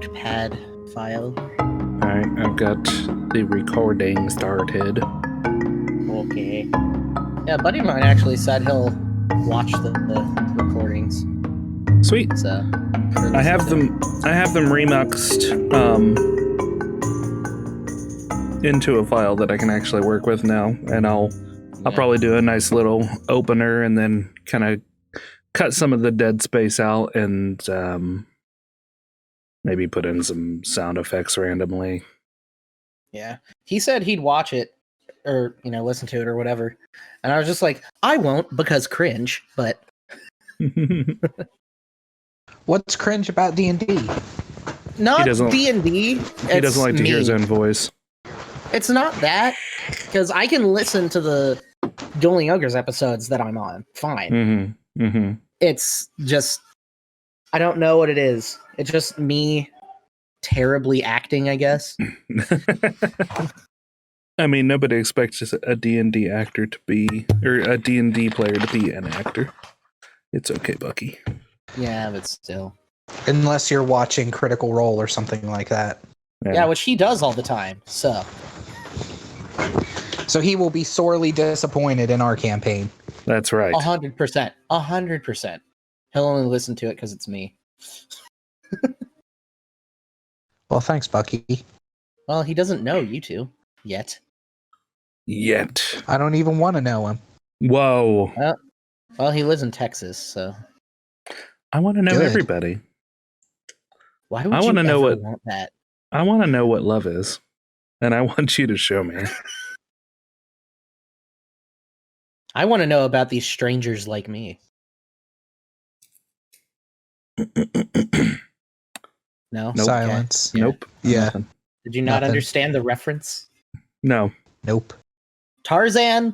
notepad file. Alright, I've got the recording started. Okay. Yeah, a buddy of mine actually said he'll watch the recordings. Sweet. So I have them remixed into a file that I can actually work with now, and I'll probably do a nice little opener and then kind of cut some of the dead space out and maybe put in some sound effects randomly. Yeah. He said he'd watch it or, listen to it or whatever. And I was just like, I won't because cringe, but what's cringe about D&D? Not D&D. He doesn't like to hear his own voice. It's not that, because I can listen to the Dueling Ogres episodes that I'm on. Fine. Mm-hmm. Mm-hmm. It's just, I don't know what it is. It's just me terribly acting, I guess. I mean, nobody expects a D&D actor to be, or a D&D player to be an actor. It's okay, Bucky. Yeah, but still. Unless you're watching Critical Role or something like that. Yeah, which he does all the time, so. So he will be sorely disappointed in our campaign. That's right. 100%. 100%. He'll only listen to it because it's me. Well, thanks, Bucky. Well, he doesn't know you two. Yet. I don't even want to know him. Whoa. Well, he lives in Texas, so. I want to know everybody. Why would you ever want that? I want to know what love is, and I want you to show me. I want to know about these strangers like me. No? Nope. Silence. Okay. Nope. Yeah. Nothing. Did you not understand the reference? No. Nope. Tarzan?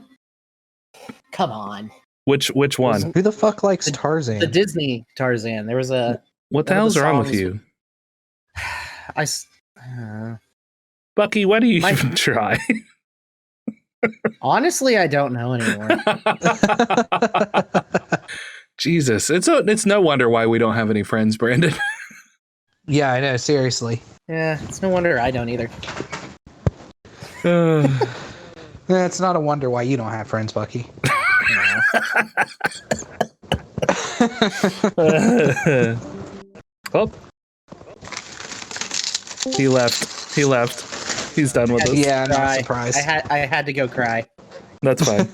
Come on. Which one? Who the fuck likes Tarzan? The Disney Tarzan. There was a... What the hell's wrong with you? Bucky, why do you even try? Honestly, I don't know anymore. Jesus, it's no wonder why we don't have any friends, Brandon. Yeah, I know, seriously. Yeah, it's no wonder I don't either. It's not a wonder why you don't have friends, Bucky. Oh. He left. He's done with us. Yeah, not surprised. I had to go cry. That's fine.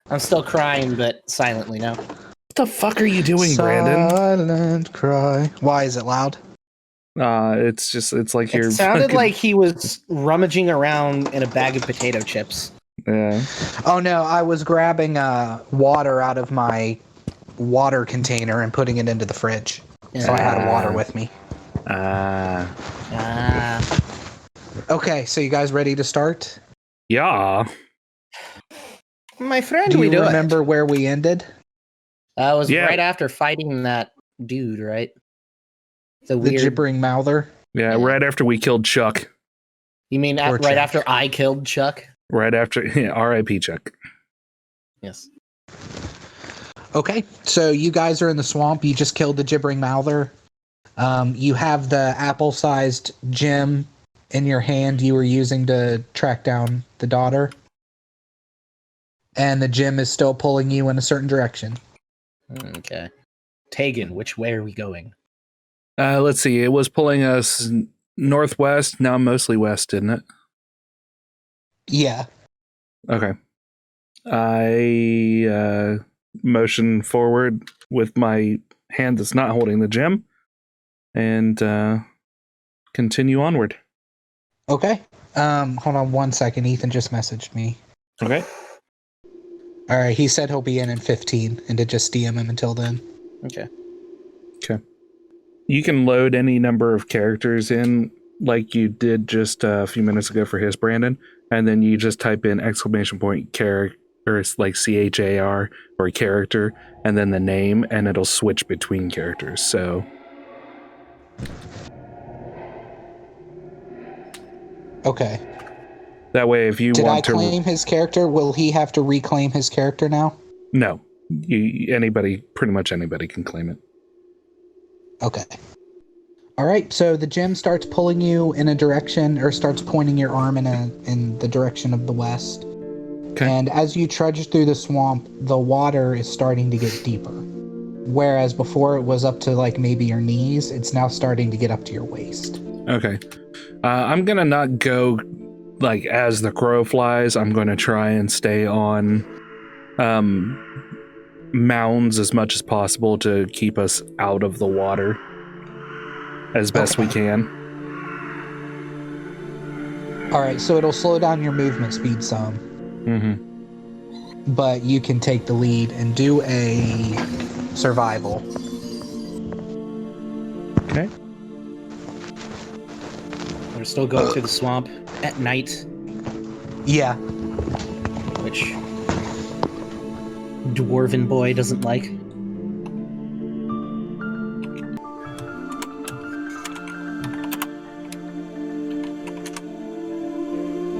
I'm still crying, but silently now. What the fuck are you doing, Brandon? Silent cry. Why is it loud? It's like you're... It sounded like he was rummaging around in a bag of potato chips. Yeah. Oh no, I was grabbing water out of my water container and putting it into the fridge. So I had water with me. Okay, so you guys ready to start? Yeah. My friend, do you remember where we ended? That was right after fighting that dude, right? The Gibbering Mouther? Yeah, right after we killed Chuck. You mean right after I killed Chuck? Right after, R.I.P. Chuck. Yes. Okay, so you guys are in the swamp. You just killed the Gibbering Mouther. You have the apple-sized gem in your hand you were using to track down the daughter. And the gem is still pulling you in a certain direction. Okay. Tegan, which way are we going? Let's see. It was pulling us northwest, now mostly west, isn't it? Yeah. Okay. I motion forward with my hand that's not holding the gem and continue onward. Okay. Hold on 1 second. Ethan just messaged me. Okay. All right. He said he'll be in 15 and to just DM him until then. Okay. Okay. You can load any number of characters in like you did just a few minutes ago for his Brandon, and then you just type in ! character, or it's like CHAR or character, and then the name, and it'll switch between characters. So okay. That way, if you want to... Did I claim his character? Will he have to reclaim his character now? No. Pretty much anybody can claim it. Okay. All right, so the gem starts pulling you in a direction, or starts pointing your arm in the direction of the west. Okay. And as you trudge through the swamp, the water is starting to get deeper. Whereas before it was up to like maybe your knees, it's now starting to get up to your waist. Okay. I'm going to not go like as the crow flies. I'm going to try and stay on mounds as much as possible to keep us out of the water as best we can. All right, so it'll slow down your movement speed some. Mm-hmm. But you can take the lead and do a survival. Okay. We're still going through the swamp at night, Yeah. which dwarven boy doesn't like.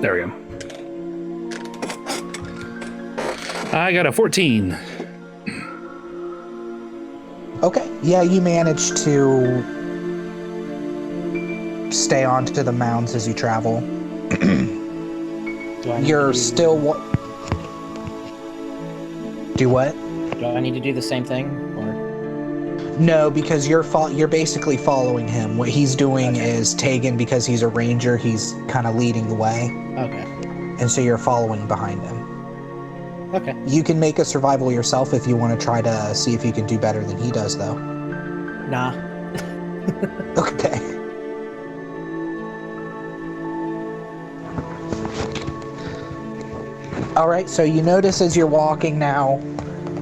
There we go. I got a 14. Okay. Yeah, you manage to stay on to the mounds as you travel. Do I need You're to still... Do what? Do I need to do the same thing, or? No, because you're basically following him. What he's doing is Tegan, because he's a ranger, he's kind of leading the way. Okay. And so you're following behind him. Okay. You can make a survival yourself if you want to try to see if you can do better than he does, though. Nah. Okay. All right, so you notice as you're walking now,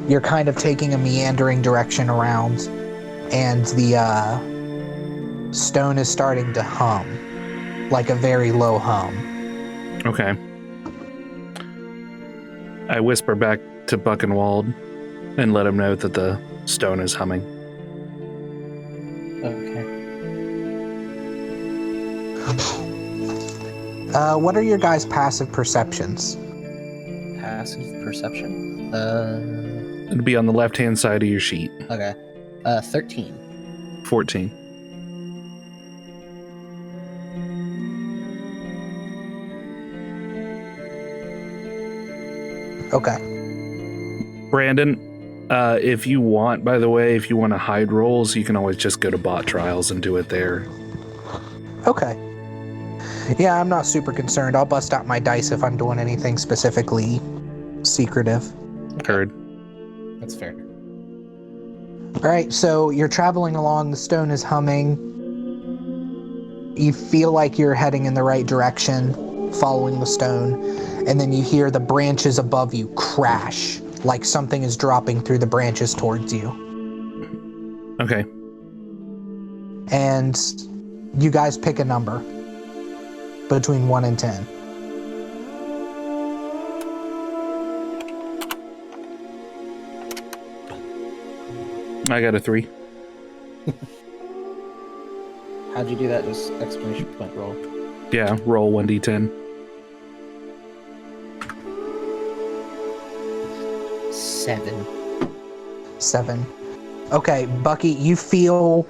you're kind of taking a meandering direction around, and the stone is starting to hum, like a very low hum. Okay. I whisper back to Buckenwald and let him know that the stone is humming. Okay. What are your guys' passive perceptions? Passive perception. It'll be on the left-hand side of your sheet. Okay. 13. 14. Okay. Brandon, if you want, by the way, if you want to hide rolls, you can always just go to bot trials and do it there. Okay. Yeah, I'm not super concerned. I'll bust out my dice if I'm doing anything specifically secretive. Heard. That's fair. All right, so you're traveling along, the stone is humming. You feel like you're heading in the right direction, following the stone, and then you hear the branches above you crash, like something is dropping through the branches towards you. Okay. And you guys pick a number between 1 and 10. I got a 3. How'd you do that? Just exclamation point roll. Yeah, roll 1d10. 7. 7. Okay, Bucky, you feel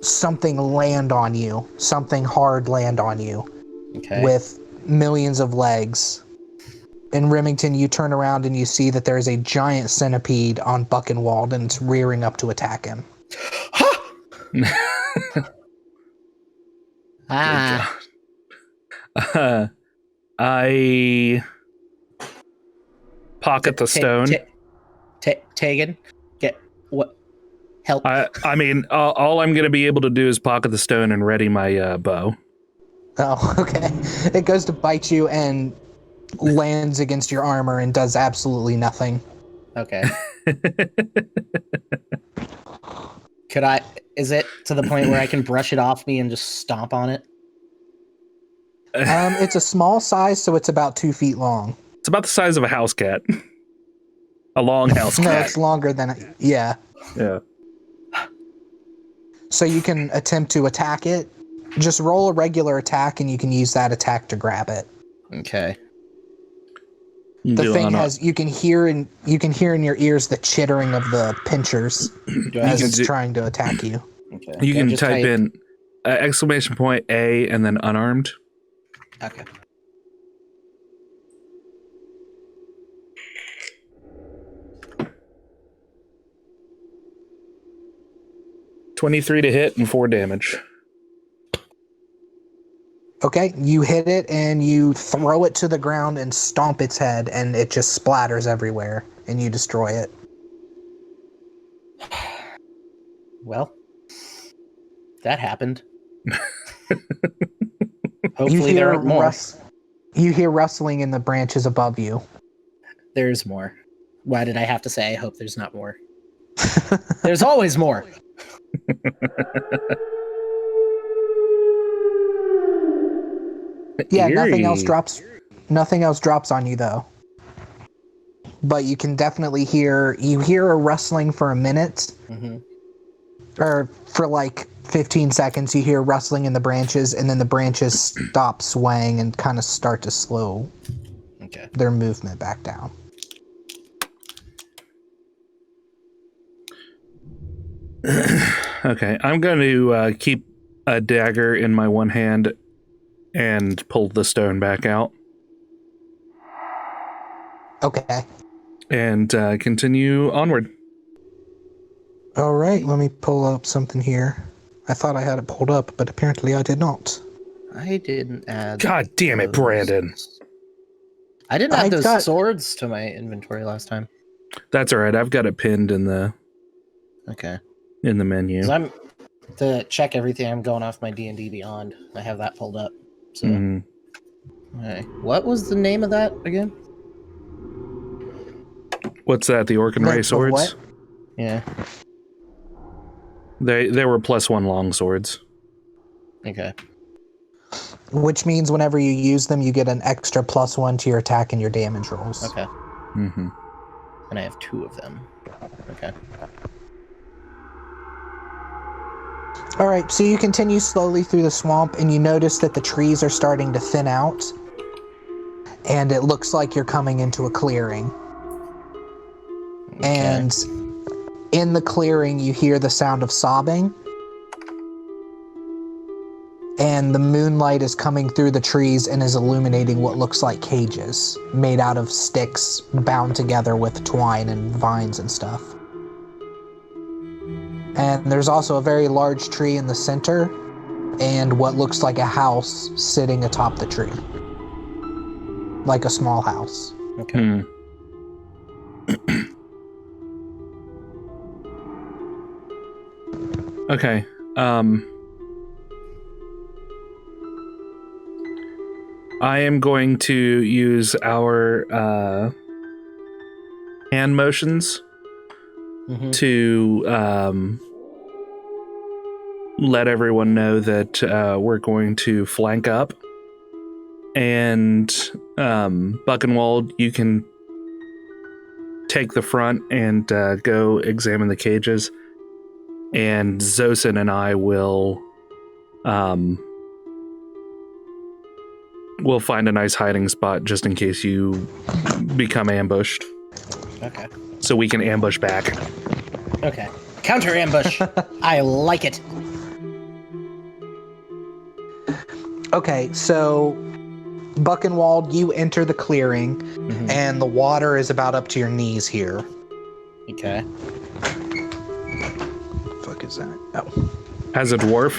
something land on you, something hard land on you, Okay. with millions of legs. In Remington, you turn around and you see that there's a giant centipede on Buckenwald and it's rearing up to attack him. Ah. I pocket the stone. Tegan, get what? Help. I mean, all I'm going to be able to do is pocket the stone and ready my bow. Oh, okay. It goes to bite you and lands against your armor and does absolutely nothing. Okay. Is it to the point where I can brush it off me and just stomp on it? It's a small size, so it's about 2 feet long. It's about the size of a house cat. A long house No, cat. it's longer than yeah. Yeah. So you can attempt to attack it. Just roll a regular attack, and you can use that attack to grab it. Okay. The thing has you can hear in your ears the chittering of the pinchers as it's trying to attack you. Okay. You Do I can just type in exclamation point A and then unarmed. Okay. $23 to hit and 4 damage. Okay, you hit it and you throw it to the ground and stomp its head, and it just splatters everywhere, and you destroy it. Well, that happened. Hopefully there aren't more. You hear rustling in the branches above you. There's more. Why did I have to say I hope there's not more? There's always more. Yeah, Eerie. Nothing else drops on you though. But you can definitely hear a rustling for a minute. Mm-hmm. Or for like 15 seconds you hear rustling in the branches, and then the branches stop swaying and kind of start to slow their movement back down. Okay, I'm going to keep a dagger in my one hand and pull the stone back out. Okay. And continue onward. All right, let me pull up something here. I thought I had it pulled up, but apparently I did not. I didn't add. God damn it, Brandon. I didn't add those swords to my inventory last time. That's all right. I've got it pinned in the menu. 'Cause I'm to check everything. I'm going off my D&D Beyond. I have that pulled up. So, okay. What was the name of that again? What's that? The Orkinray swords? What? Yeah. They were +1 long swords. Okay. Which means whenever you use them, you get an extra +1 to your attack and your damage rolls. Okay. Mm-hmm. And I have 2 of them. Okay. All right, so you continue slowly through the swamp, and you notice that the trees are starting to thin out, and it looks like you're coming into a clearing. Okay. And in the clearing, you hear the sound of sobbing, and the moonlight is coming through the trees and is illuminating what looks like cages made out of sticks bound together with twine and vines and stuff. And there's also a very large tree in the center and what looks like a house sitting atop the tree. Like a small house. Okay. Okay. I am going to use our hand motions to let everyone know that we're going to flank up. And Buchenwald, you can take the front and go examine the cages. And Zosin and I will we'll find a nice hiding spot just in case you become ambushed. Okay. So we can ambush back. Okay. Counter ambush. I like it. Okay, so Buchenwald, you enter the clearing, and the water is about up to your knees here. Okay. What the fuck is that? Oh. As a dwarf?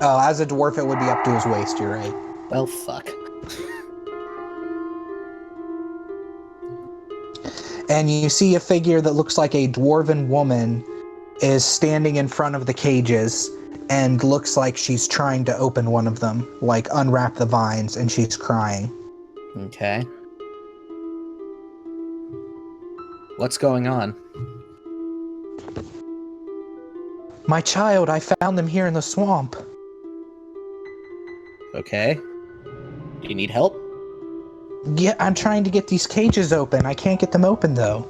Oh, as a dwarf, it would be up to his waist, you're right. Well, fuck. And you see a figure that looks like a dwarven woman is standing in front of the cages and looks like she's trying to open one of them, like unwrap the vines, and she's crying. Okay. What's going on? My child, I found them here in the swamp. Okay. Do you need help? Yeah, I'm trying to get these cages open. I can't get them open, though.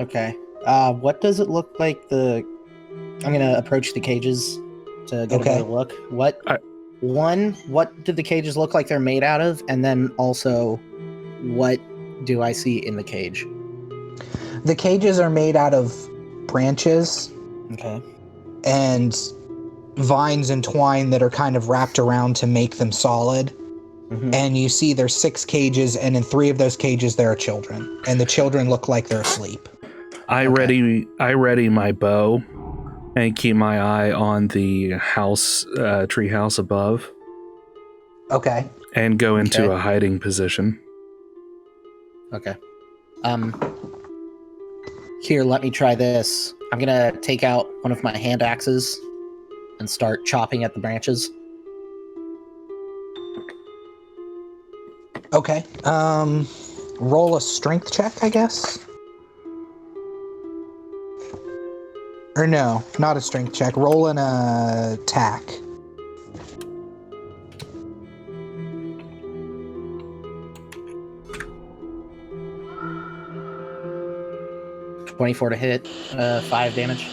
Okay. What does it look like I'm gonna approach the cages to get a better look. What do the cages look like they're made out of? And then also, what do I see in the cage? The cages are made out of branches. Okay. And vines and twine that are kind of wrapped around to make them solid. Mm-hmm. And you see there's 6 cages, and in 3 of those cages there are children, and the children look like they're asleep. I ready my bow and keep my eye on the house, tree house above. Okay. And go into a hiding position. Okay. Here, let me try this. I'm gonna take out one of my hand axes and start chopping at the branches. Okay. Roll a strength check, I guess. Or no, not a strength check. Roll an attack. .24 to hit, 5 damage.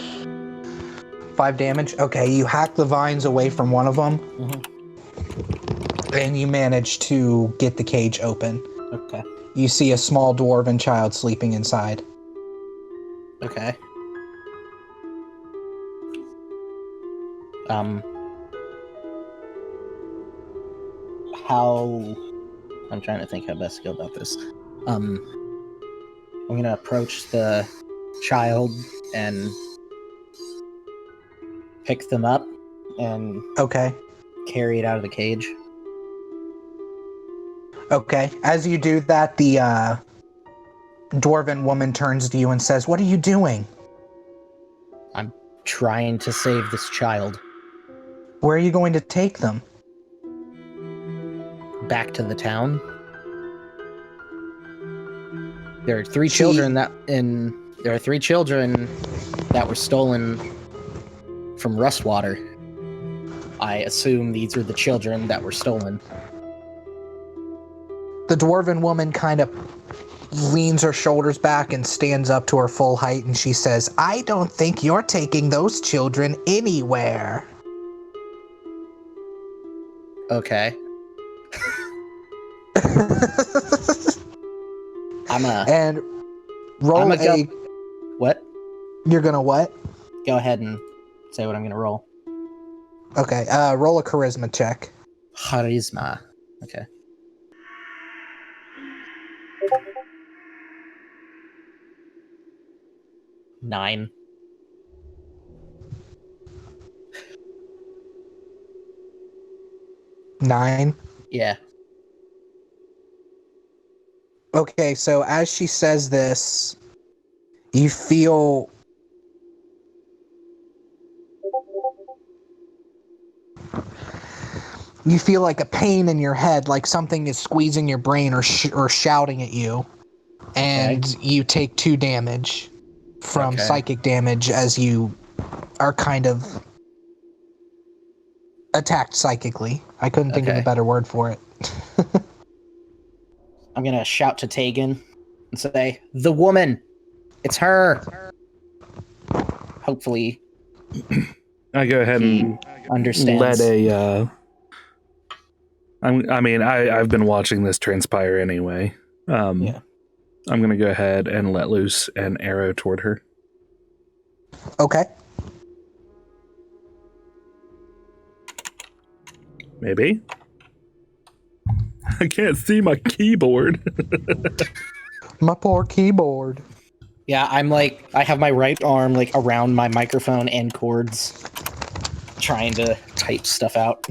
5 damage? Okay, you hack the vines away from one of them. Mm-hmm. And you manage to get the cage open. Okay. You see a small dwarven child sleeping inside. Okay. I'm trying to think how best to go about this. I'm gonna approach the child and pick them up and carry it out of the cage. Okay. As you do that, the dwarven woman turns to you and says, "What are you doing?" I'm trying to save this child. Where are you going to take them? Back to the town. There are 3 children that were stolen from Rustwater. I assume these are the children that were stolen. The dwarven woman kind of leans her shoulders back and stands up to her full height, and she says, "I don't think you're taking those children anywhere." Okay. And roll What? You're gonna what? Go ahead and say what I'm gonna roll. Okay, roll a charisma check. Charisma. Okay. Nine. Yeah. Okay, so as she says this, you feel like a pain in your head, like something is squeezing your brain or shouting at you, and you take 2 damage from psychic damage as you are kind of attacked psychically. I couldn't think of a better word for it. I'm gonna shout to Tegan and say, "The woman! It's her!" Hopefully, I go ahead and understands. I've been watching this transpire anyway. I'm gonna go ahead and let loose an arrow toward her. Okay. Maybe. I can't see my keyboard. My poor keyboard. Yeah, I have my right arm around my microphone and cords, trying to type stuff out.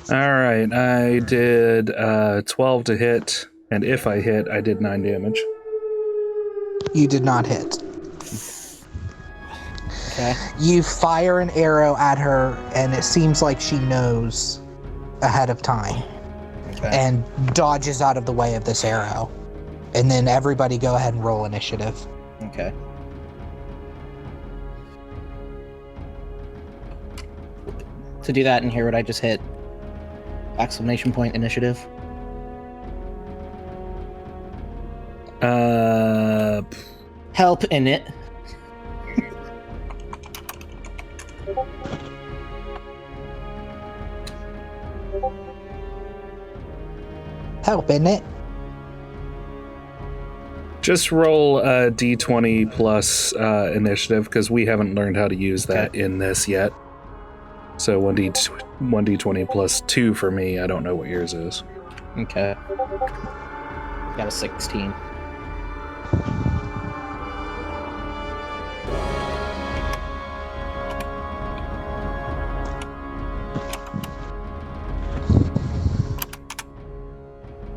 All right, I did 12 to hit, and if I hit, I did 9 damage. You did not hit. Okay. You fire an arrow at her, and it seems like she knows ahead of time and dodges out of the way of this arrow. And then everybody go ahead and roll initiative. Okay. To do that and hear what I just hit, exclamation point initiative. Help in it. Help in it. Just roll a d20 plus initiative, because we haven't learned how to use that in this yet. So 1d20 plus 2 for me. I don't know what yours is. Okay. Got a 16.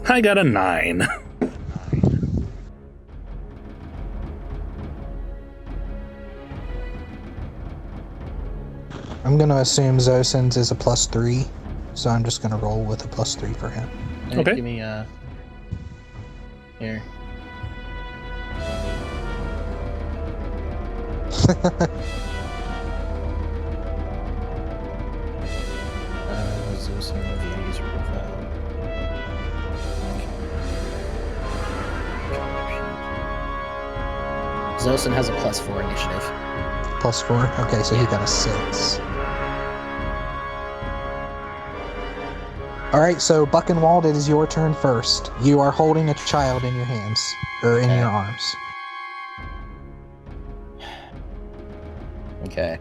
I got a 9. I'm going to assume Zosin's is a +3, so I'm just going to roll with a +3 for him. Okay. Give me, here. Zosin review user profile. Zosin has a +4 initiative. +4? Okay, so he got a 6. Alright, so Buckenwald, it is your turn first. You are holding a child in your hands, or in your arms. Okay.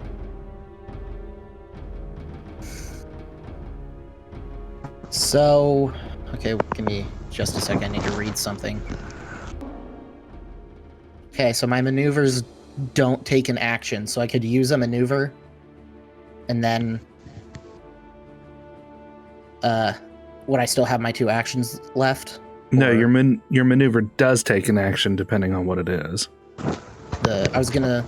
So, okay, give me just a second. I need to read something. Okay, so my maneuvers don't take an action, so I could use a maneuver, and then, would I still have my 2 actions left? No, your maneuver does take an action depending on what it is. I was going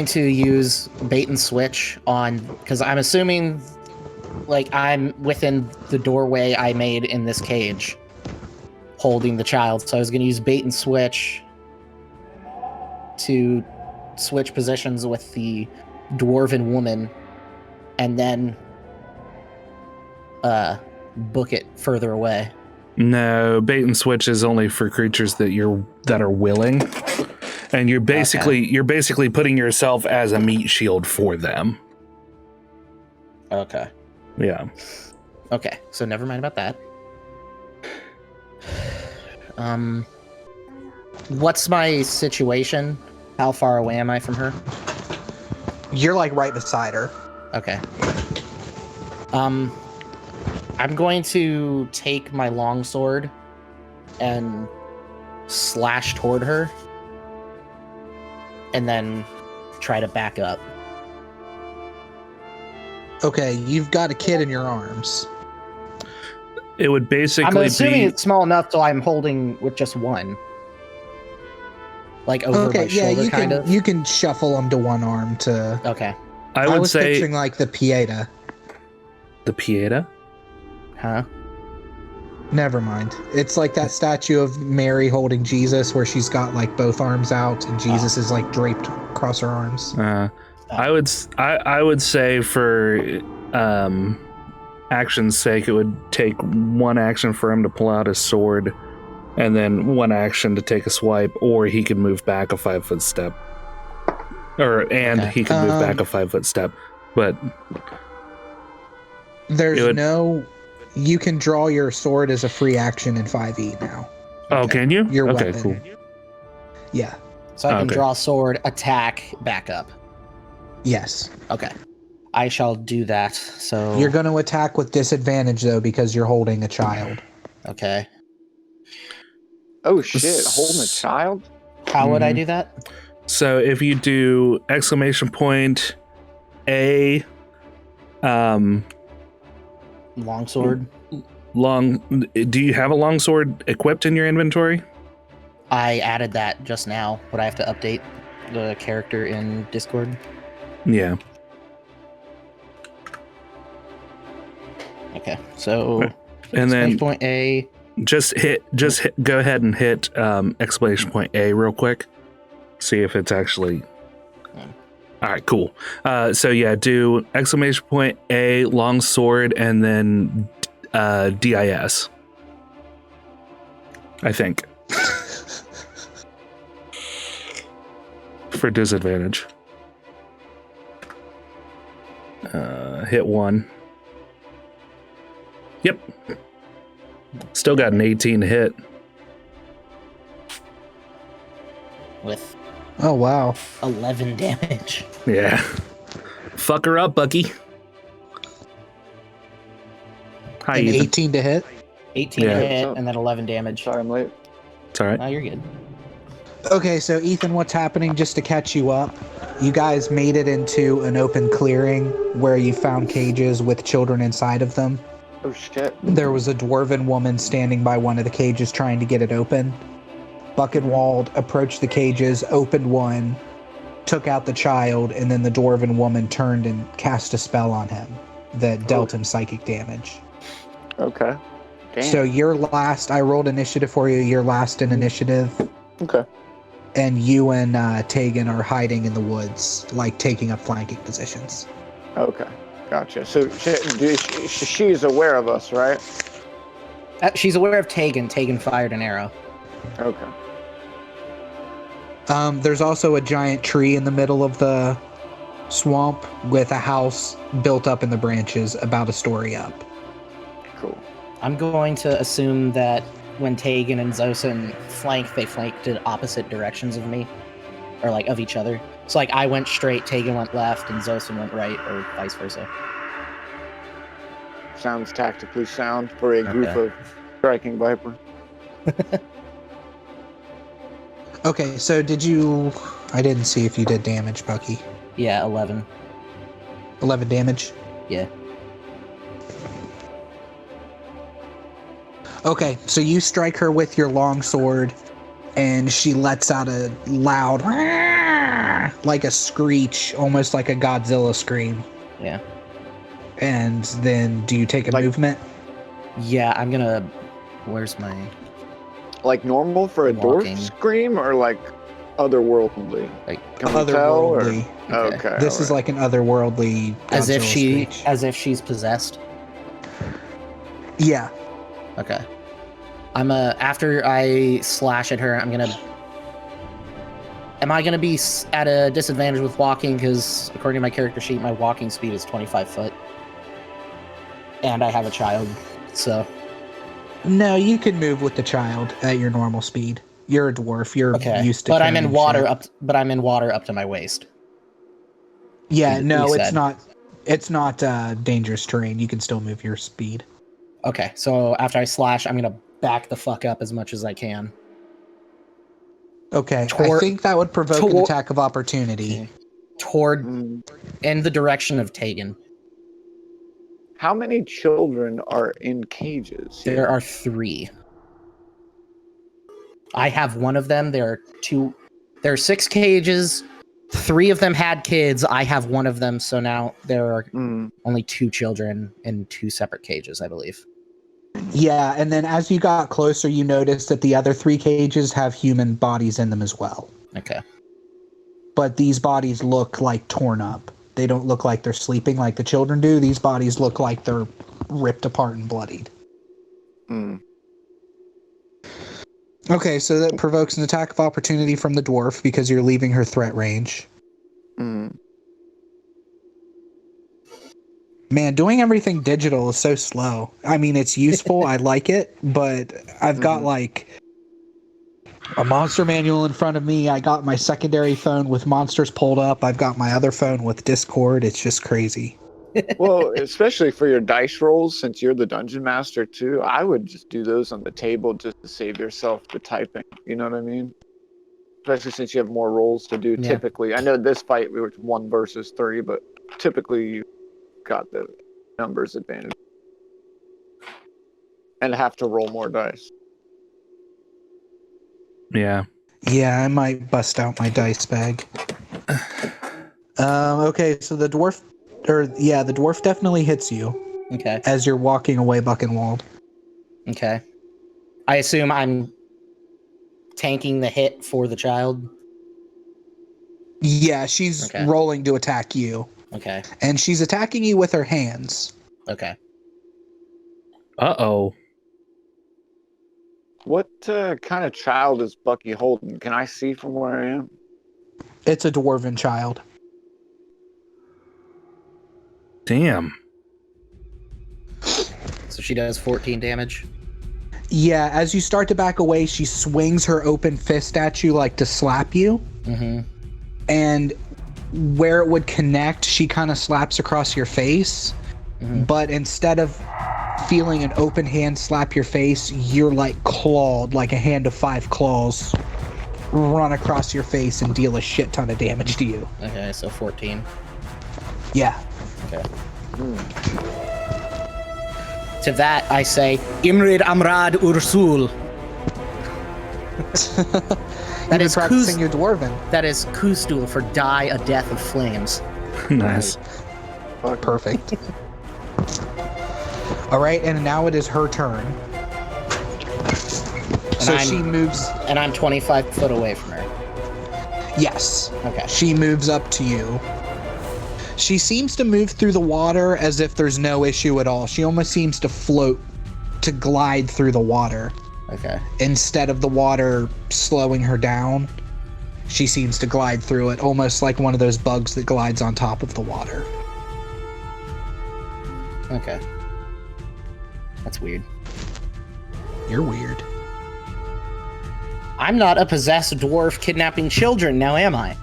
to use bait and switch on, because I'm assuming, like, I'm within the doorway I made in this cage, holding the child. So I was going to use bait and switch to switch positions with the dwarven woman, and then book it further away. No, bait and switch is only for creatures that are willing, and you're basically putting yourself as a meat shield for them. Okay. Yeah. Okay, so never mind about that. What's my situation? How far away am I from her? You're like right beside her. Okay. I'm going to take my longsword and slash toward her, and then try to back up. Okay, you've got a kid in your arms. It would basically I'm assuming it's small enough so I'm holding with just one. Like over my shoulder, kind of? You can shuffle them to one arm to... Okay. I was say picturing like the Pieta. The Pieta? Huh? Never mind. It's like that statue of Mary holding Jesus where she's got like both arms out and Jesus is like draped across her arms. I would say for action's sake, it would take one action for him to pull out his sword, and then one action to take a swipe, or he could move back a 5-foot step. He could move back a 5-foot step. But you can draw your sword as a free action in 5e now. Oh, can you? Your okay, weapon. cool. Yeah. So I can draw sword, attack, back up. Yes. Okay. I shall do that. So you're going to attack with disadvantage though because you're holding a child. Okay. Oh shit, holding a child? How would I do that? So if you do !A longsword. Do you have a longsword equipped in your inventory? I added that just now. Would I have to update the character in Discord? Yeah. Okay. So and then point A. Just go ahead and hit exclamation point A real quick. See if it's actually. All right, cool. So yeah, do exclamation point A, longsword, and then DIS. I think. For disadvantage. Hit 1. Yep. Still got an 18 to hit. wow. 11 damage. Yeah. Fuck her up, Bucky. Hi, An Ethan. 18 to hit. 18 Yeah. hit, and then 11 damage. Sorry, I'm late. It's all right. No, you're good. Okay, so Ethan, what's happening, just to catch you up? You guys made it into an open clearing where you found cages with children inside of them. Oh shit. There was a dwarven woman standing by one of the cages trying to get it open. Buckenwald approached the cages, opened one, took out the child, and then the dwarven woman turned and cast a spell on him that dealt him psychic damage. Okay. Damn. So you're last. I rolled initiative for you. You're last in initiative. Okay. And you and Tegan are hiding in the woods, like taking up flanking positions. Okay. Gotcha. So she's aware of us, right? She's aware of Tegan. Tegan fired an arrow. Okay. There's also a giant tree in the middle of the swamp with a house built up in the branches about a story up. Cool. I'm going to assume that when Tegan and Zosin flanked, they flanked in opposite directions of me. Or, like, of each other. So, like, I went straight, Tegan went left, and Zosin went right, or vice versa. Sounds tactically sound for a group of striking viper. Okay, so did you... I didn't see if you did damage, Bucky. Yeah, 11. 11 damage? Yeah. Okay, so you strike her with your longsword, and she lets out a loud, like a screech, almost like a Godzilla scream. Yeah. And then, do you take a movement? Yeah, I'm gonna... Where's my... Like normal for a Walking. dwarf scream, or like otherworldly? Like, Can we tell, or- Otherworldly. Okay. This is like an otherworldly as if Godzilla screech. as if she's possessed. Yeah. Okay. I'm after I slash at her, I'm gonna... Am I gonna be at a disadvantage with walking? Because according to my character sheet, my walking speed is 25 foot. And I have a child, so... No, you can move with the child at your normal speed. You're a dwarf. You're used to. But I'm in carrying water shit. But I'm in water up to my waist. Yeah, no, said. it's not. It's not dangerous terrain. You can still move your speed. Okay, so after I slash, I'm gonna back the fuck up as much as I can. Okay, I think that would provoke an attack of opportunity. Toward, in the direction of Tegan. How many children are in cages? There are 3. I have one of them. There are 6 cages. 3 of them had kids. I have one of them. So now there are only 2 children in 2 separate cages, I believe. Yeah, and then as you got closer, you noticed that the other 3 cages have human bodies in them as well. Okay. But these bodies look like torn up. They don't look like they're sleeping like the children do. These bodies look like they're ripped apart and bloodied. Okay, so that provokes an attack of opportunity from the dwarf because you're leaving her threat range. Man, doing everything digital is so slow. I mean, it's useful. I like it, but I've got like a monster manual in front of me. I got my secondary phone with monsters pulled up. I've got my other phone with Discord. It's just crazy. Well, especially for your dice rolls, since you're the dungeon master too, I would just do those on the table just to save yourself the typing. You know what I mean? Especially since you have more rolls to do typically. I know this fight we were 1 versus 3, but typically you got the numbers advantage. And have to roll more dice. Yeah. Yeah, I might bust out my dice bag. Okay, so the dwarf definitely hits you. Okay. As you're walking away, Buckenwald. Okay. I assume I'm tanking the hit for the child. Yeah, she's rolling to attack you. Okay. And she's attacking you with her hands. Okay. Uh-oh. What kind of child is Bucky holding? Can I see from where I am? It's a dwarven child. Damn. So she does 14 damage. Yeah, as you start to back away, she swings her open fist at you like to slap you. and where it would connect, she kind of slaps across your face, but instead of feeling an open hand slap your face, you're like clawed, like a hand of 5 claws run across your face and deal a shit ton of damage to you. Okay, so 14. Yeah. Okay. To that, I say, Imrid Amrad Ursul. That is practicing your dwarven. That is Kustul for die a death of flames. Nice. Perfect. All right, and now it is her turn. So she moves. And I'm 25 foot away from her. Yes. Okay. She moves up to you. She seems to move through the water as if there's no issue at all. She almost seems to float, to glide through the water. Okay. Instead of the water slowing her down, she seems to glide through it, almost like one of those bugs that glides on top of the water. Okay. That's weird. You're weird. I'm not a possessed dwarf kidnapping children, now am I?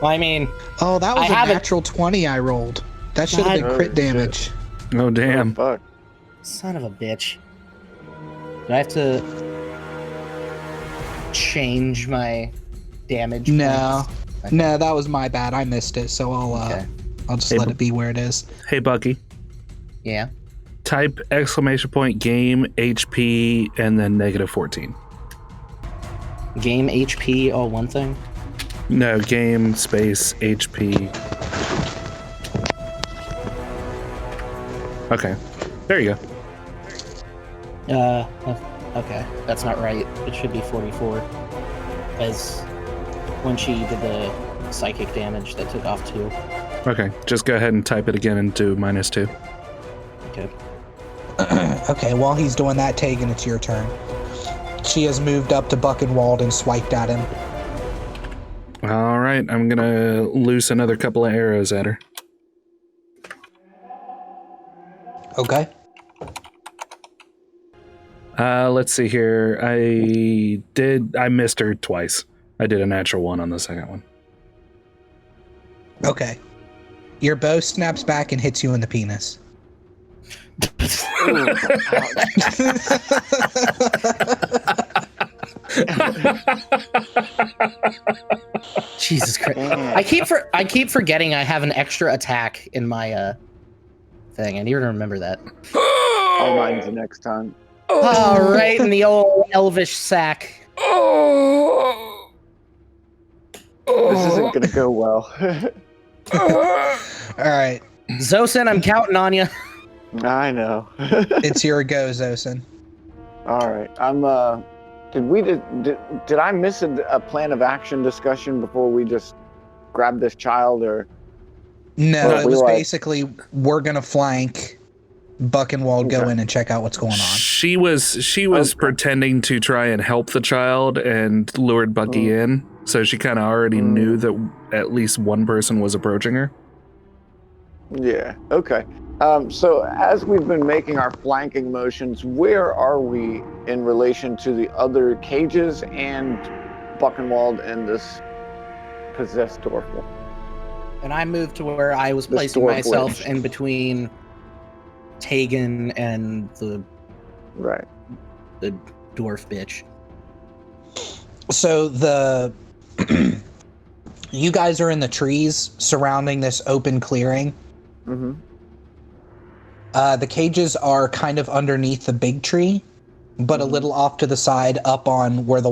Well, I mean... Oh, that was a natural 20 I rolled. That should have been crit damage. Shit. Oh, damn. Oh, fuck. Son of a bitch. Do I have to change my damage? No. Points? Okay. No, that was my bad. I missed it, so I'll just let it be where it is. Hey, Bucky. Yeah? Type exclamation point game HP and then -14. Game HP, all one thing? No, game space HP. Okay, there you go. Okay, that's not right. It should be 44. As when she did the psychic damage, that took off 2. Okay, just go ahead and type it again and do -2. Okay. Okay, while he's doing that, Tegan, it's your turn. She has moved up to Buckenwald and swiped at him. All right, I'm gonna loose another couple of arrows at her. Okay. Let's see here. I missed her twice. I did a natural 1 on the second one. Okay. Your bow snaps back and hits you in the penis. Jesus Christ! I keep forgetting I have an extra attack in my thing. I need to remember that. I'll mind you next time. Oh, right in the old elvish sack. This isn't gonna go well. All right. Zosin, I'm counting on you. I know. It's your go, Zosin. All right. Did I miss a plan of action discussion before we just grabbed this child, or? No, it was basically we're gonna flank Buckenwald, go in and check out what's going on. She was pretending to try and help the child and lured Bucky in, so she kind of already knew that at least one person was approaching her. Yeah. Okay. So as we've been making our flanking motions, where are we in relation to the other cages and Buckenwald and this possessed dwarf? And I moved to where I was placing myself in between Tegan and the dwarf bitch. So you guys are in the trees surrounding this open clearing. Mm-hmm. The cages are kind of underneath the big tree, but a little off to the side, up on where the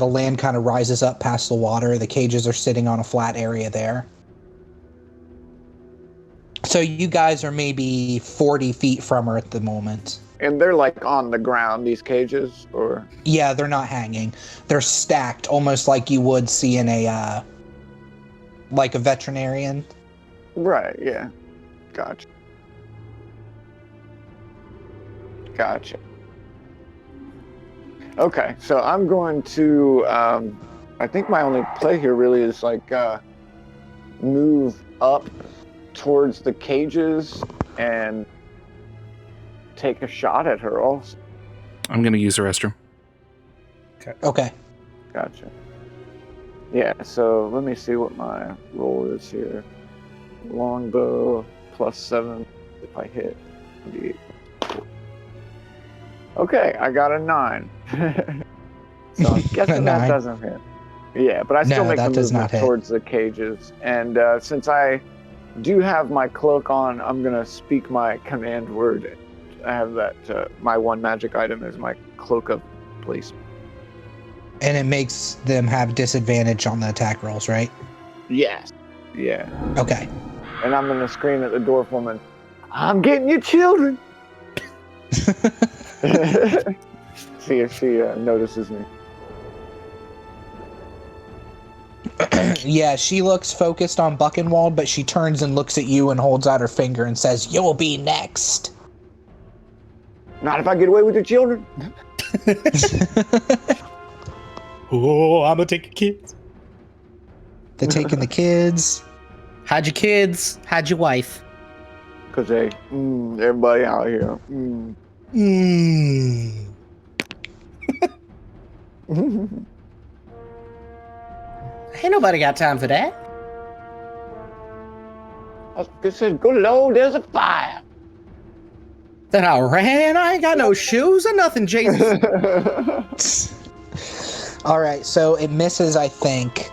land kind of rises up past the water. The cages are sitting on a flat area there. So you guys are maybe 40 feet from her at the moment. And they're like on the ground, these cages, or? Yeah, they're not hanging. They're stacked, almost like you would see in a veterinarian. Right, yeah. Gotcha. Okay, so I'm going to, I think my only play here really is move up towards the cages and take a shot at her also. I'm going to use the restroom. Okay. Gotcha. Yeah, so let me see what my roll is here. Longbow +7 if I hit. Okay, I got a 9. So I'm guessing that doesn't hit. Yeah, but I still make the movement towards the cages. And since I do have my cloak on, I'm going to speak my command word. I have that, my one magic item is my cloak of placement. And it makes them have disadvantage on the attack rolls, right? Yes. Yeah. Okay. And I'm going to scream at the dwarf woman, I'm getting your children! See if she notices me. Yeah, she looks focused on Buchenwald, but she turns and looks at you and holds out her finger and says, "You'll be next." Not if I get away with your children. Oh, I'm gonna take your kids. They're taking the kids. Hide your kids. Hide your wife. Because everybody out here. Ain't nobody got time for that. I said, good Lord, there's a fire. Then I ran. I ain't got no shoes or nothing, Jesus. All right, so it misses, I think,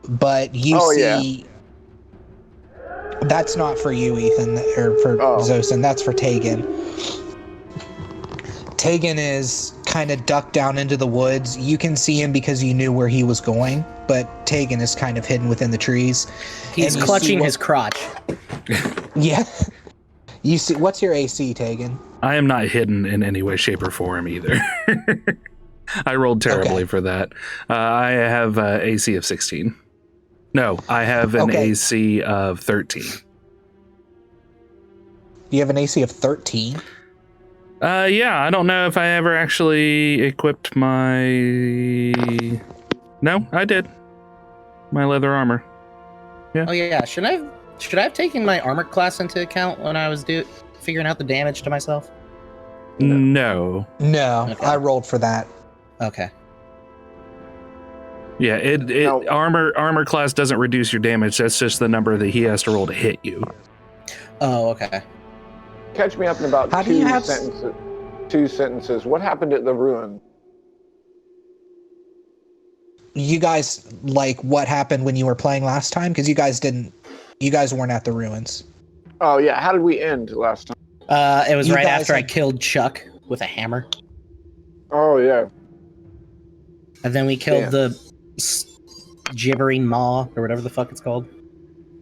but you see... Yeah. That's not for you, Ethan, or for Zosin. That's for Tegan. Tegan is kind of ducked down into the woods. You can see him because you knew where he was going, but Tegan is kind of hidden within the trees. He's clutching his crotch. Yeah. You see, what's your AC, Tegan? I am not hidden in any way, shape, or form either. I rolled terribly for that. I have AC of 16. No, I have an AC of 13. You have an AC of 13? Yeah, I don't know if I ever actually equipped my... No, I did. My leather armor. Yeah. Oh yeah, should I have taken my armor class into account when I was figuring out the damage to myself? No. Okay. I rolled for that. Okay. Yeah, armor class doesn't reduce your damage. That's just the number that he has to roll to hit you. Oh, okay. Catch me up in about two sentences. What happened at the ruin? You guys, what happened when you were playing last time? Because you guys weren't at the ruins. Oh, yeah. How did we end last time? It was right after I killed Chuck with a hammer. Oh, yeah. And then we killed the Gibbering Mouther, or whatever the fuck it's called.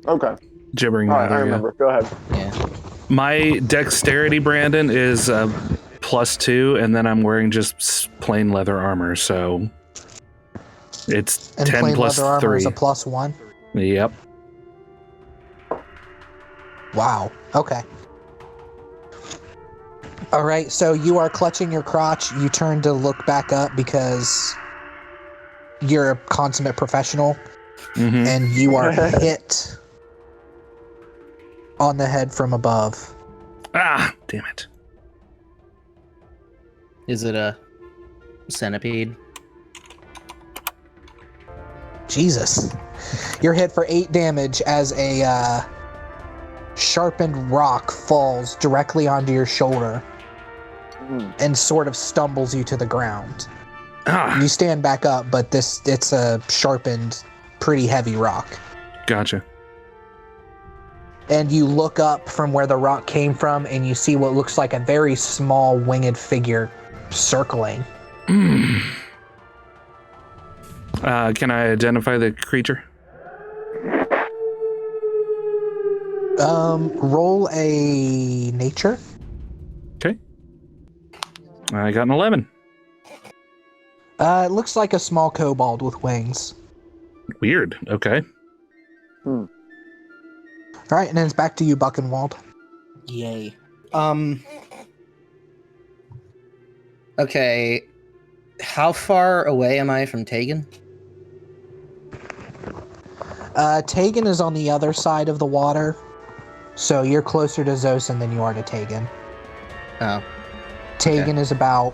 Okay. Gibbering Mouther. I remember. Go ahead. Yeah. My dexterity, Brandon, is +2, and then I'm wearing just plain leather armor, so it's and 10 plain plus leather 3. Armor is a +1? Yep. Wow. Okay. All right, so you are clutching your crotch. You turn to look back up because you're a consummate professional, and you are hit on the head from above. Ah, damn it. Is it a centipede? Jesus. You're hit for 8 damage as a sharpened rock falls directly onto your shoulder and sort of stumbles you to the ground. You stand back up, but it's a sharpened, pretty heavy rock. Gotcha. And you look up from where the rock came from, and you see what looks like a very small winged figure circling. Can I identify the creature? Roll a nature. Okay. I got an 11. It looks like a small kobold with wings. Weird. Okay. All right, and then it's back to you, Buchenwald. Yay. Okay. How far away am I from Tegan? Tegan is on the other side of the water, so you're closer to Zosin than you are to Tegan. Oh. Tegan is about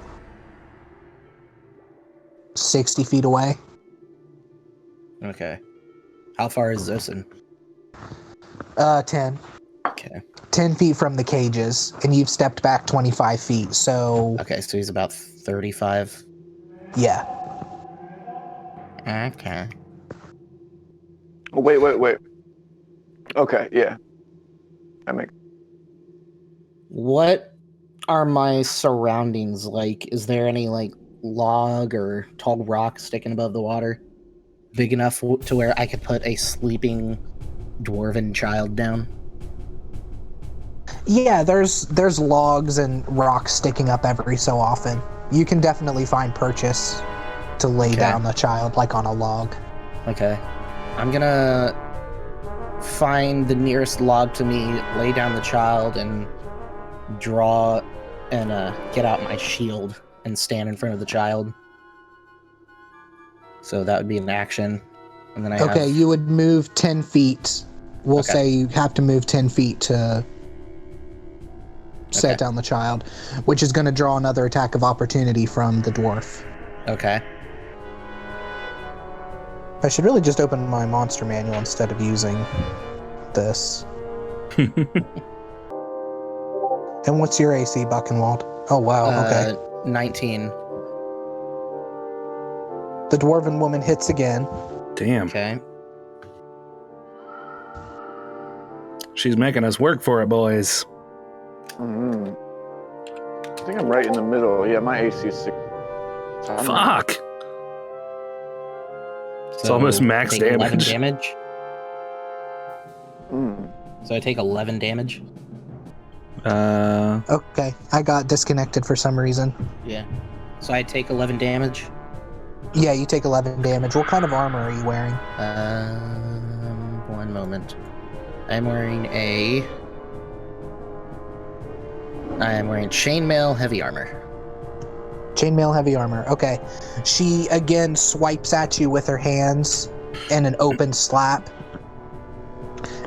60 feet away. Okay. How far is Zosin? 10. Okay. 10 feet from the cages, and you've stepped back 25 feet, so... Okay, so he's about 35. Yeah. Okay. Wait. Okay, yeah. That makes... What are my surroundings like? Is there any, like, log or tall rock sticking above the water? Big enough to where I could put a sleeping dwarven child down? Yeah, there's logs and rocks sticking up every so often. You can definitely find purchase to lay down the child, like on a log. Okay. I'm gonna find the nearest log to me, lay down the child, and draw and get out my shield and stand in front of the child. So that would be an action. And then you would move 10 feet. We'll say you have to move 10 feet to set down the child, which is going to draw another attack of opportunity from the dwarf. Okay. I should really just open my monster manual instead of using this. And what's your AC, Buckenwald? Oh, wow, okay. 19. The dwarven woman hits again. Damn. Okay. She's making us work for it, boys. I think I'm right in the middle. Yeah, my AC is 6. So Fuck! It's almost max damage. 11 damage. So I take 11 damage. Okay, I got disconnected for some reason. Yeah. So I take 11 damage. Yeah, you take 11 damage. What kind of armor are you wearing? One moment. I'm wearing chainmail heavy armor. Chainmail heavy armor. Okay. She again swipes at you with her hands in an open slap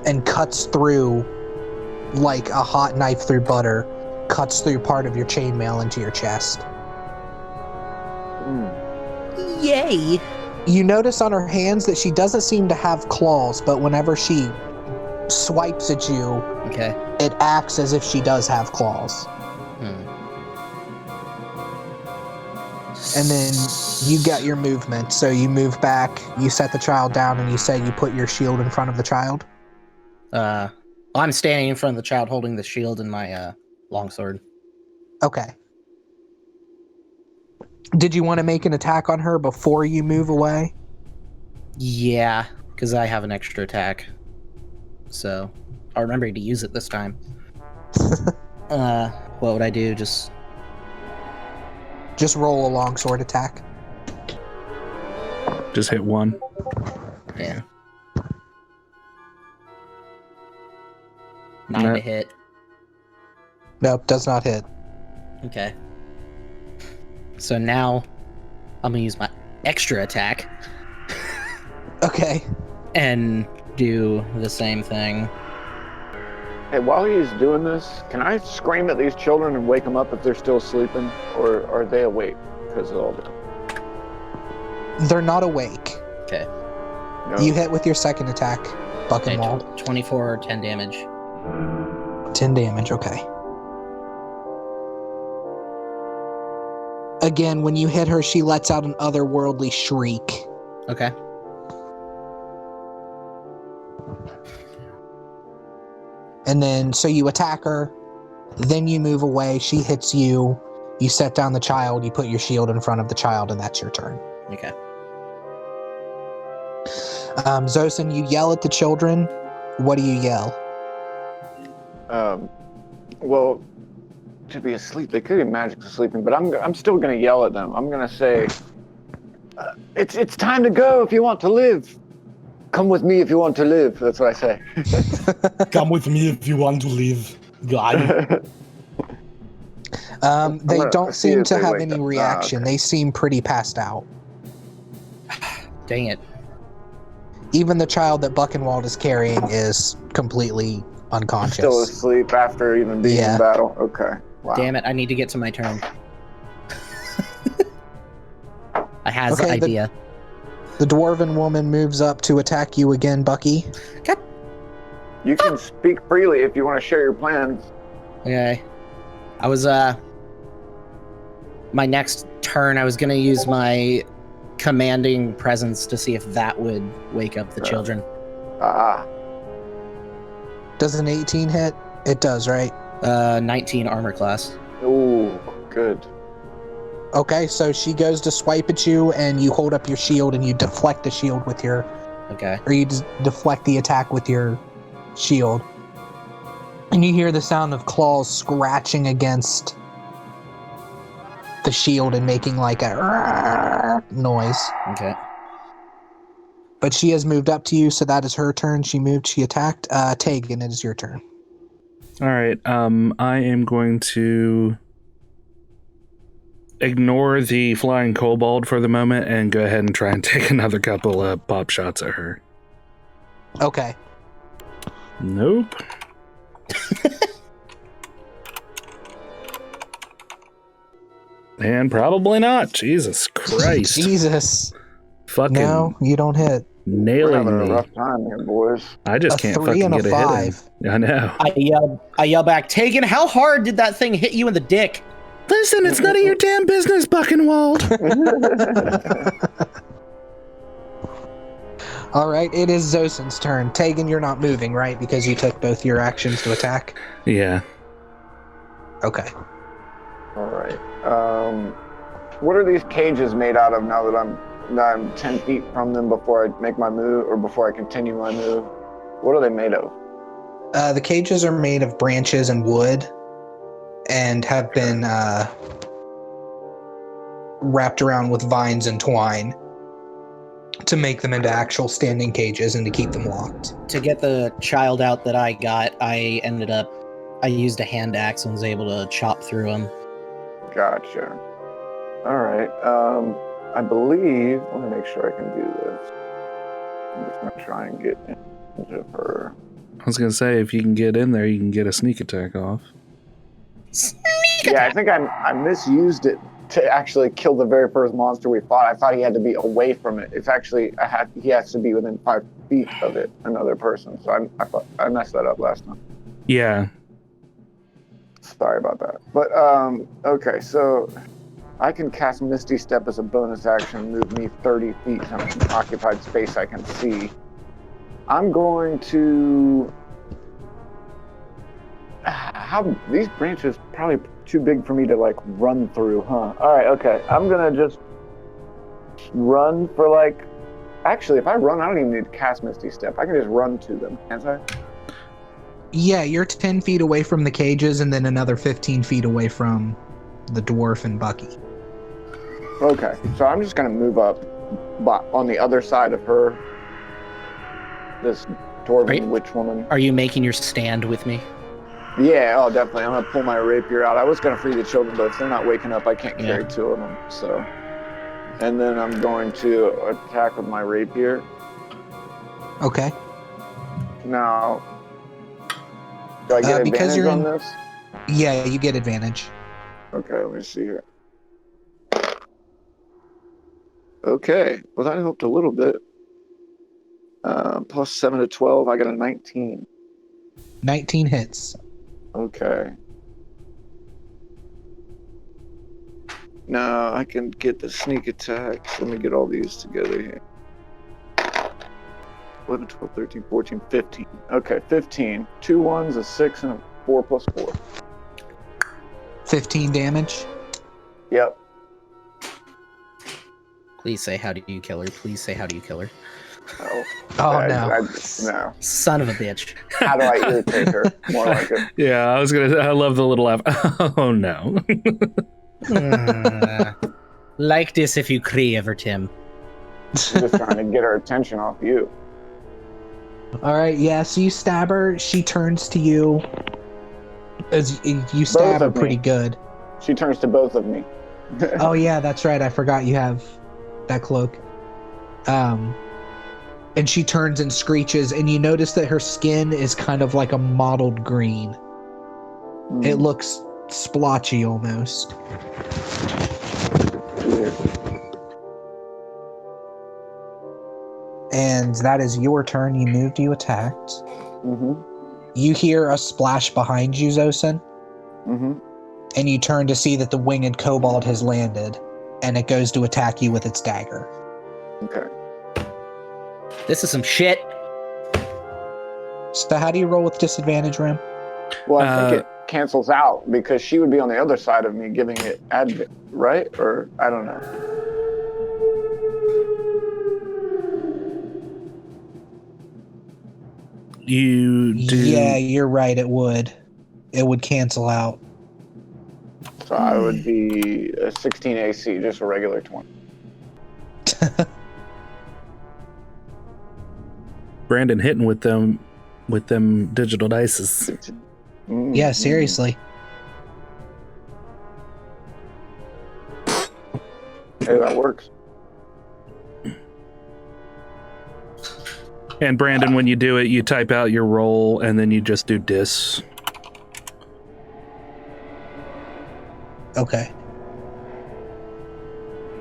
and cuts through like a hot knife through butter, cuts through part of your chainmail into your chest. Yay! You notice on her hands that she doesn't seem to have claws, but whenever she swipes at you, it acts as if she does have claws. And then you get your movement, so you move back, you set the child down, and you say you put your shield in front of the child? I'm standing in front of the child holding the shield and my longsword. Okay. Did you want to make an attack on her before you move away? Yeah, because I have an extra attack. So, I'll remember to use it this time. What would I do? Just roll a longsword attack. Just hit 1. Yeah. 9 to hit. Nope, does not hit. Okay. So now, I'm gonna use my extra attack. Okay. And do the same thing. Hey, while he's doing this, can I scream at these children and wake them up if they're still sleeping? Or are they awake because of all this? They're not awake. Okay. No. You hit with your second attack, Buckenwald. 24, 10 damage. 10 damage, okay. Again, when you hit her, she lets out an otherworldly shriek. Okay. And then, so you attack her, then you move away, she hits you, you set down the child, you put your shield in front of the child, and that's your turn. Okay. Zosin, you yell at the children. What do you yell? Well, to be asleep, they could be magic for sleeping, but I'm still gonna yell at them. I'm gonna say, it's time to go if you want to live. Come with me if you want to live. That's what I say. Come with me if you want to live. God. They don't seem to have any reaction. They seem pretty passed out. Dang it. Even the child that Buckenwald is carrying is completely unconscious. Still asleep after even being in battle. Okay. Wow. Damn it, I need to get to my turn. I has Okay, idea. The dwarven woman moves up to attack you again, Bucky. You can speak freely if you want to share your plans. Okay. I was, my next turn, I was going to use my commanding presence to see if that would wake up the children. Does an 18 hit? It does, right? 19 armor class. Ooh, good. Okay, so she goes to swipe at you, and you hold up your shield, and you deflect the shield with your... Okay. Or you deflect the attack with your shield. And you hear the sound of claws scratching against the shield and making like a noise. Okay. But she has moved up to you, so that is her turn. She moved, she attacked. Tegan, it is your turn. All right. I am going to ignore the flying kobold for the moment and go ahead and try and take another couple of pop shots at her. Okay. Nope. And probably not. Jesus Christ. Jesus. Fucking No, you don't hit. We're nailing having me. a rough time here, boys. I just A can't 3 fucking and a get a 5. hit in. I know. I yell back, Tegan, how hard did that thing hit you in the dick? Listen, it's none of your damn business, Buckenwald. All right, it is Zosin's turn. Tegan, you're not moving, right? Because you took both your actions to attack? Yeah. Okay. All right. What are these cages made out of now that I'm 10 feet from them before I make my move or before I continue my move? What are they made of? The cages are made of branches and wood and have been wrapped around with vines and twine to make them into actual standing cages and to keep them locked. To get the child out that I got, I used a hand axe and was able to chop through them. Gotcha. All right. I believe, let me make sure I can do this. I'm just going to try and get into her. I was going to say, if you can get in there, you can get a sneak attack off. Yeah, I think I misused it to actually kill the very first monster we fought. I thought he had to be away from it. It's actually, he has to be within 5 feet of it, another person. So I messed that up last time. Yeah. Sorry about that. But, okay, so I can cast Misty Step as a bonus action, move me 30 feet to an occupied space I can see. I'm going to... these branches probably too big for me to, like, run through, huh? All right, okay. I'm going to just run for, like... Actually, if I run, I don't even need to cast Misty Step. I can just run to them, can't I? Yeah, you're 10 feet away from the cages and then another 15 feet away from the dwarf and Bucky. Okay, so I'm just going to move up on the other side of her, this dwarven witch woman. Are you making your stand with me? Yeah, oh, definitely. I'm going to pull my rapier out. I was going to free the children, but if they're not waking up, I can't carry two of them, so. And then I'm going to attack with my rapier. Okay. Now, do I get advantage on this? Yeah, you get advantage. Okay, let me see here. Okay, well that helped a little bit. Plus 7 to 12, I got a 19. 19 hits. Okay. Now I can get the sneak attacks. Let me get all these together here. 11, 12, 13, 14, 15. Okay, 15. 2 1s, a 6, and a 4 plus 4. 15 damage? Yep. Please say, how do you kill her? Please say, how do you kill her? Oh, no. No. Son of a bitch. How do I irritate her? More like it. Yeah, I love the little laugh. Oh, no. Like this if you crave, Tim. I'm just trying to get her attention off you. All right, yeah, so you stab her. She turns to you. As you stab her pretty good. She turns to both of me. Oh, yeah, that's right. I forgot you have that cloak. And she turns and screeches, and you notice that her skin is kind of like a mottled green. It looks splotchy almost. And that is your turn. You moved, you attacked. Mm-hmm. You hear a splash behind you, Zosin. Mm-hmm. And you turn to see that the winged kobold has landed, and it goes to attack you with its dagger. Okay. This is some shit. So how do you roll with disadvantage, Rim? Well, I think it cancels out because she would be on the other side of me giving it advantage, right? Or I don't know. You do. Yeah, you're right. It would cancel out. So I would be a 16 AC, just a regular 20. Brandon hitting with them digital dices. Mm-hmm. Yeah, seriously. Hey, that works. And Brandon, when you do it, you type out your roll and then you just do dis. Okay.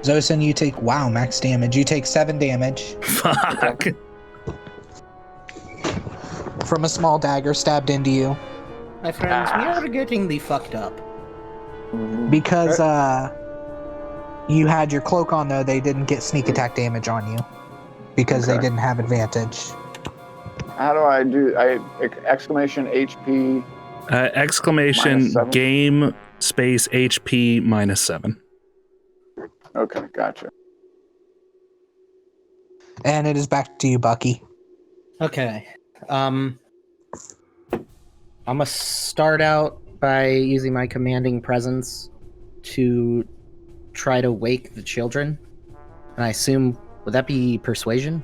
Zosin, you take max damage. You take 7 damage Fuck. from a small dagger stabbed into you. My friends, we are getting the fucked up. Because you had your cloak on, though, they didn't get sneak attack damage on you. Because they didn't have advantage. How do I do? Exclamation HP. Exclamation game space HP -7. Okay, gotcha. And it is back to you, Bucky. Okay. I'm gonna start out by using my commanding presence to try to wake the children. And I assume, would that be persuasion?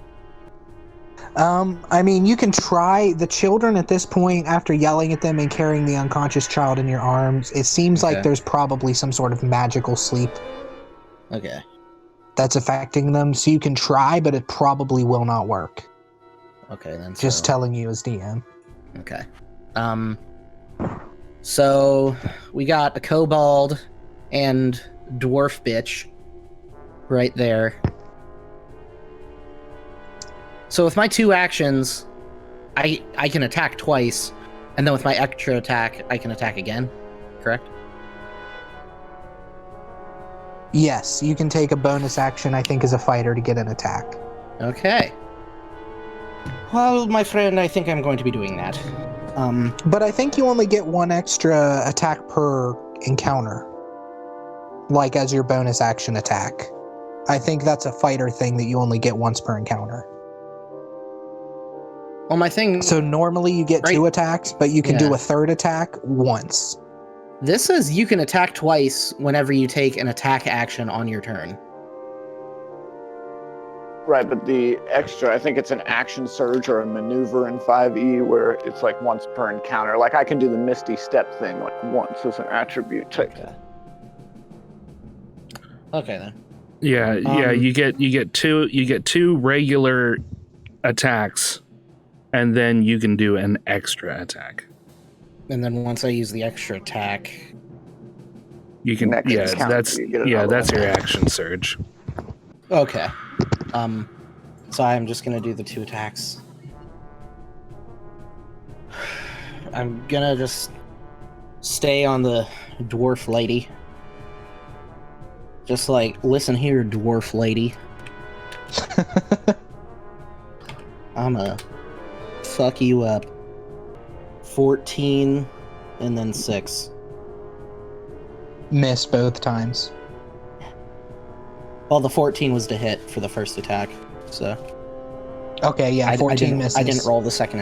I mean, you can try. The children at this point, after yelling at them and carrying the unconscious child in your arms, it seems like there's probably some sort of magical sleep. Okay. That's affecting them. So you can try, but it probably will not work. Okay, then. Just telling you as DM. Okay. So we got a kobold and dwarf bitch right there. So with my 2 actions, I can attack twice, and then with my extra attack, I can attack again, correct? Yes, you can take a bonus action, I think, as a fighter to get an attack. Okay. Well, my friend, I think I'm going to be doing that. But I think you only get 1 extra attack per encounter. Like, as your bonus action attack. I think that's a fighter thing that you only get once per encounter. Well, my thing... So normally you get 2 attacks, but you can do a 3rd attack once. This says you can attack twice whenever you take an attack action on your turn. Right, but the extra, I think it's an action surge or a maneuver in 5e where it's like once per encounter. Like I can do the Misty Step thing like once as an attribute type. Okay then. Yeah, you get two regular attacks, and then you can do an extra attack. And then once I use the extra attack, you can that's your action surge. Okay. So I'm just gonna do the 2 attacks. I'm gonna just stay on the dwarf lady. Just like, listen here, dwarf lady. I'ma fuck you up. 14 and then 6. Miss both times. Well, the 14 was to hit for the first attack, so... Okay, yeah, 14 misses. I didn't roll the second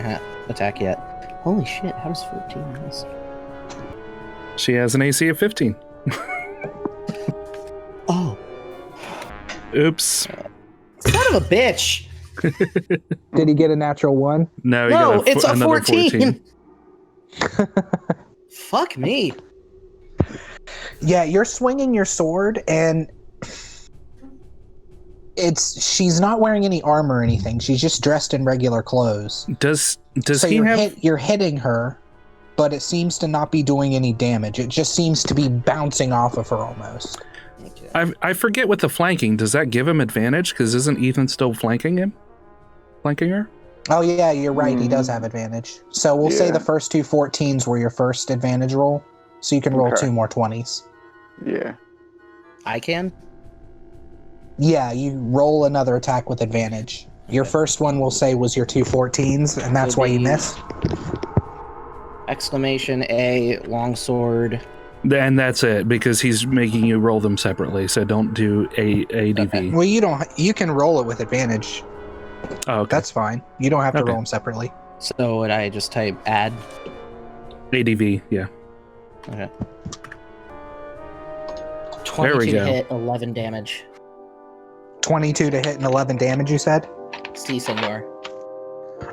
attack yet. Holy shit, how does 14 miss? She has an AC of 15. Oh. Oops. Son of a bitch! Did he get a natural 1? No, it's a 14! 14. Fuck me. Yeah, you're swinging your sword, and she's not wearing any armor or anything. She's just dressed in regular clothes. Does so he you're hitting her, but it seems to not be doing any damage. It just seems to be bouncing off of her almost. I forget what the flanking. Does that give him advantage? Because isn't Ethan still flanking him? flanking her? Oh yeah, you're right. He does have advantage. So we'll say the first two 14s were your first advantage roll. So you can roll 2 more 20s. Yeah. I can? Yeah, you roll another attack with advantage. Your first one, we'll say, was your two 14s, and that's why you missed. Exclamation A, longsword. And that's it, because he's making you roll them separately, so don't do ADV. Okay. Well, you can roll it with advantage. Oh, okay. That's fine. You don't have to roll them separately. So would I just type add? ADV, yeah. Okay. 22 to hit, 11 damage. 22 to hit and 11 damage, you said? Si, senor.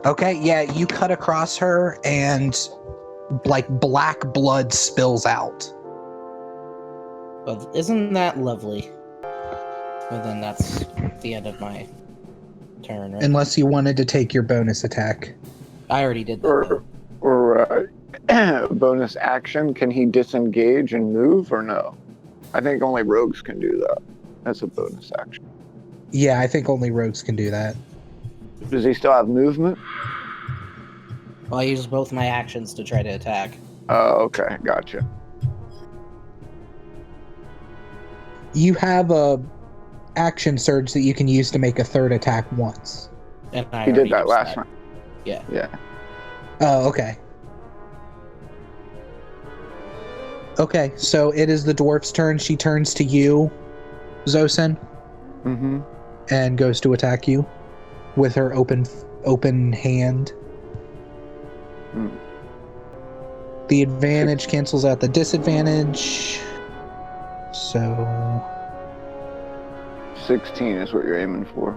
Okay, yeah, you cut across her and like black blood spills out. Well, isn't that lovely? Well, then that's the end of my turn, right? Unless you wanted to take your bonus attack. I already did that. Or bonus action, can he disengage and move or no? I think only rogues can do that. That's a bonus action. Yeah, I think only rogues can do that. Does he still have movement? Well, I used both my actions to try to attack. Oh, okay. Gotcha. You have a action surge that you can use to make a third attack once. And he did that last time. Yeah. Yeah. Oh, okay. Okay, so it is the dwarf's turn. She turns to you, Zosen, and goes to attack you with her open hand. The advantage cancels out the disadvantage. So 16 is what you're aiming for.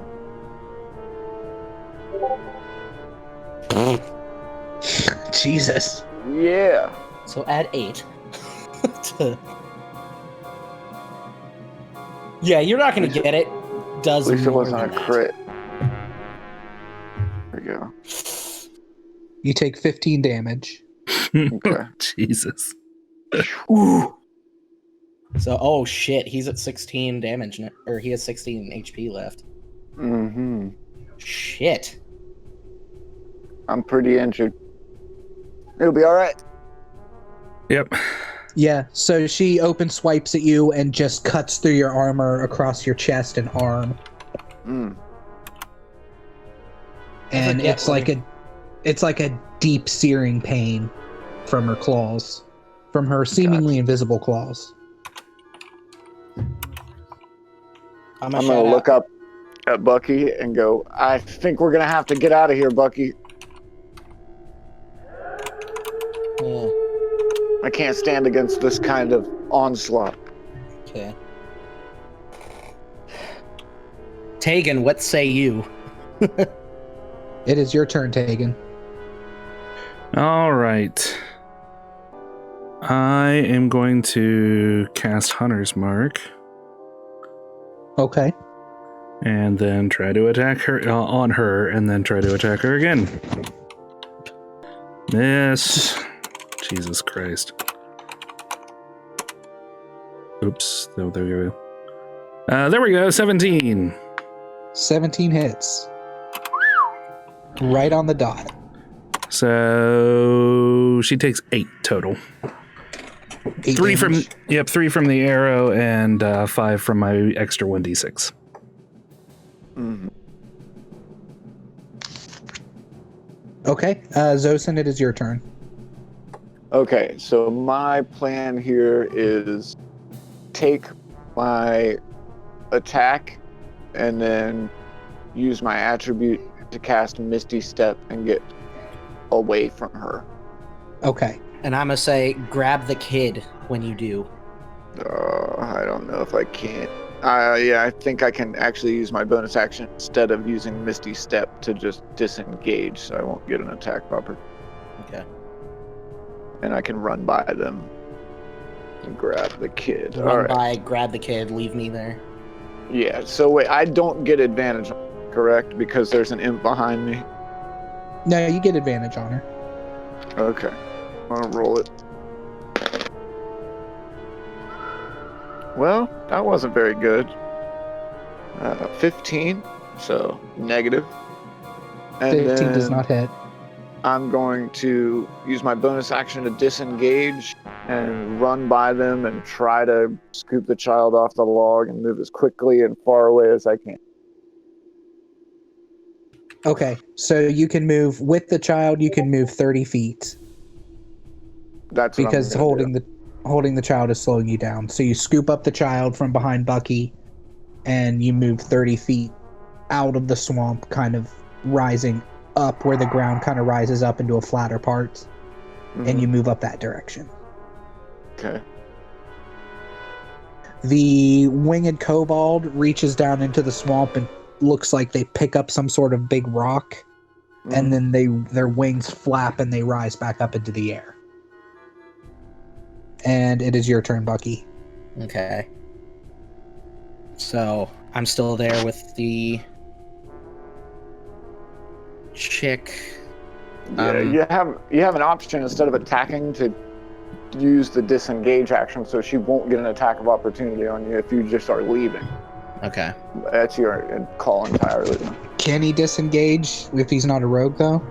Jesus. Yeah. So add 8. Yeah, you're not going to get it. Does at least it more wasn't a than that. crit. There we go. You take 15 damage. Okay. Jesus. Ooh. So, oh shit, he's at 16 damage, or he has 16 HP left. Shit. I'm pretty injured. It'll be all right. Yep. Yeah, so she open swipes at you and just cuts through your armor across your chest and arm. And it's like a deep searing pain from her claws, from her seemingly invisible claws. I'm gonna look up at Bucky and go, I think we're gonna have to get out of here, Bucky. Yeah. I can't stand against this kind of onslaught. Okay. Tegan, what say you? It is your turn, Tegan. All right. I am going to cast Hunter's Mark. Okay. And then try to attack her on her, and then try to attack her again. Miss. Jesus Christ. Oops. Oh, there we go. There we go. 17. 17 hits. Right on the dot. So she takes 8 total. 8 3 damage. from 3 from the arrow and 5 from my extra 1d6. Okay, Zosen, it is your turn. Okay, so my plan here is take my attack and then use my attribute to cast Misty Step and get away from her. Okay. And I'm gonna say, grab the kid when you do. I don't know if I can. Yeah, I think I can actually use my bonus action instead of using Misty Step to just disengage, so I won't get an attack proper. Okay. And I can run by them and grab the kid. Run by, grab the kid, leave me there. Yeah, so wait, I don't get advantage, correct? Because there's an imp behind me? No, you get advantage on her. Okay. I'm gonna roll it. Well, that wasn't very good. 15, so negative. And 15 does not hit. I'm going to use my bonus action to disengage and run by them and try to scoop the child off the log and move as quickly and far away as I can. Okay, so you can move with the child. You can move 30 feet That's what because I'm gonna do. holding the child is slowing you down. So you scoop up the child from behind Bucky, and you move 30 feet out of the swamp, kind of rising up where the ground kind of rises up into a flatter part, and you move up that direction. Okay. The winged kobold reaches down into the swamp and looks like they pick up some sort of big rock, and then their wings flap and they rise back up into the air. And it is your turn, Bucky. Okay. So I'm still there with the chick. Yeah, you have an option instead of attacking to use the disengage action, so she won't get an attack of opportunity on you if you just are leaving. Okay. That's your call entirely. Can he disengage if he's not a rogue, though?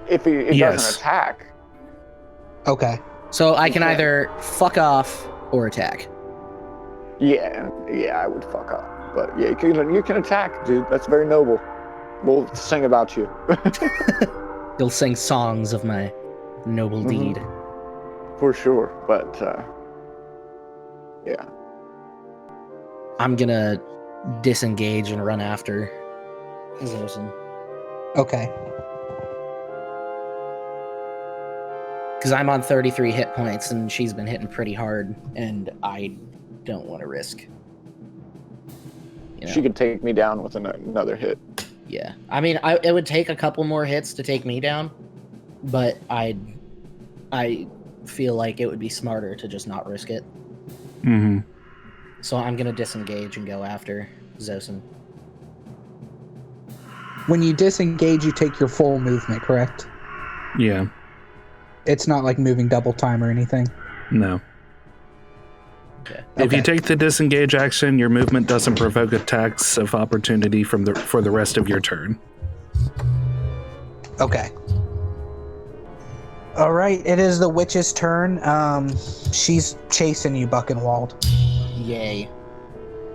If he Yes. doesn't attack. Okay. So I can either fuck off or attack. Yeah, I would fuck up. But yeah, you can attack, dude. That's very noble. We'll sing about you. You'll sing songs of my noble deed. For sure, but yeah. I'm gonna disengage and run after Zosen. Okay. Because I'm on 33 hit points and she's been hitting pretty hard, and I don't want to risk. You know? She could take me down with another hit. Yeah. I mean, it would take a couple more hits to take me down, but I feel like it would be smarter to just not risk it. Mm-hmm. So I'm going to disengage and go after Zosen. When you disengage, you take your full movement, correct? Yeah. It's not like moving double time or anything? No. Okay. If you take the disengage action, your movement doesn't provoke attacks of opportunity for the rest of your turn. Okay. All right, it is the witch's turn. She's chasing you, Buckenwald. Yay.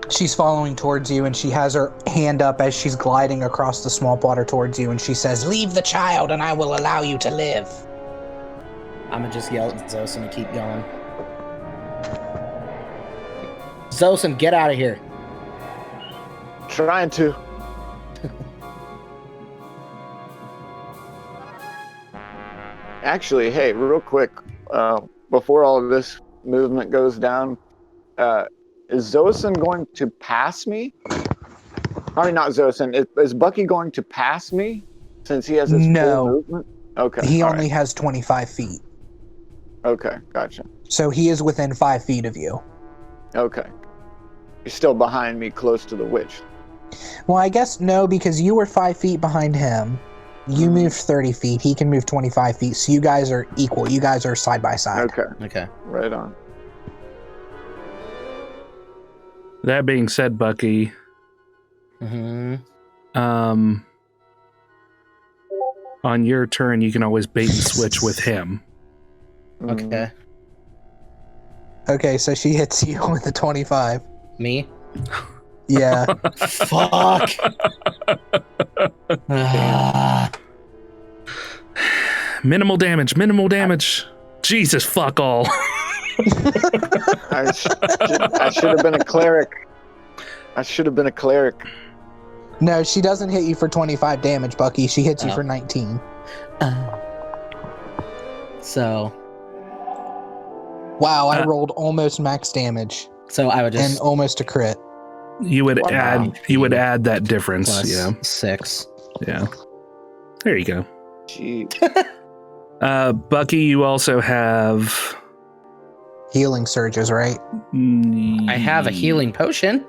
She's following towards you, and she has her hand up as she's gliding across the swamp water towards you, and she says, "Leave the child, and I will allow you to live." I'm going to just yell at Zosen to keep going. Zosen, get out of here. Trying to. Actually, hey, real quick, before all of this movement goes down, is Zosen going to pass me? I mean, not Zosen. Is Bucky going to pass me since he has his full movement? Okay. He only has 25 feet. Okay, gotcha. So he is within 5 feet of you. Okay. You're still behind me, close to the witch. Well, I guess no, because you were 5 feet behind him. You moved 30 feet. He can move 25 feet. So you guys are equal. You guys are side by side. Okay. Right on. That being said, Bucky, on your turn, you can always bait and switch with him. Okay. Okay, so she hits you with a 25. Me? Yeah. Fuck. Minimal damage. Jesus, fuck all. I should have been a cleric. No, she doesn't hit you for 25 damage, Bucky. She hits you for 19. So. Wow, I rolled almost max damage. So I would just. And almost a crit. You would add that difference. Plus yeah. 6. Yeah. There you go. Jeez. Bucky, you also have healing surges, right? I have a healing potion.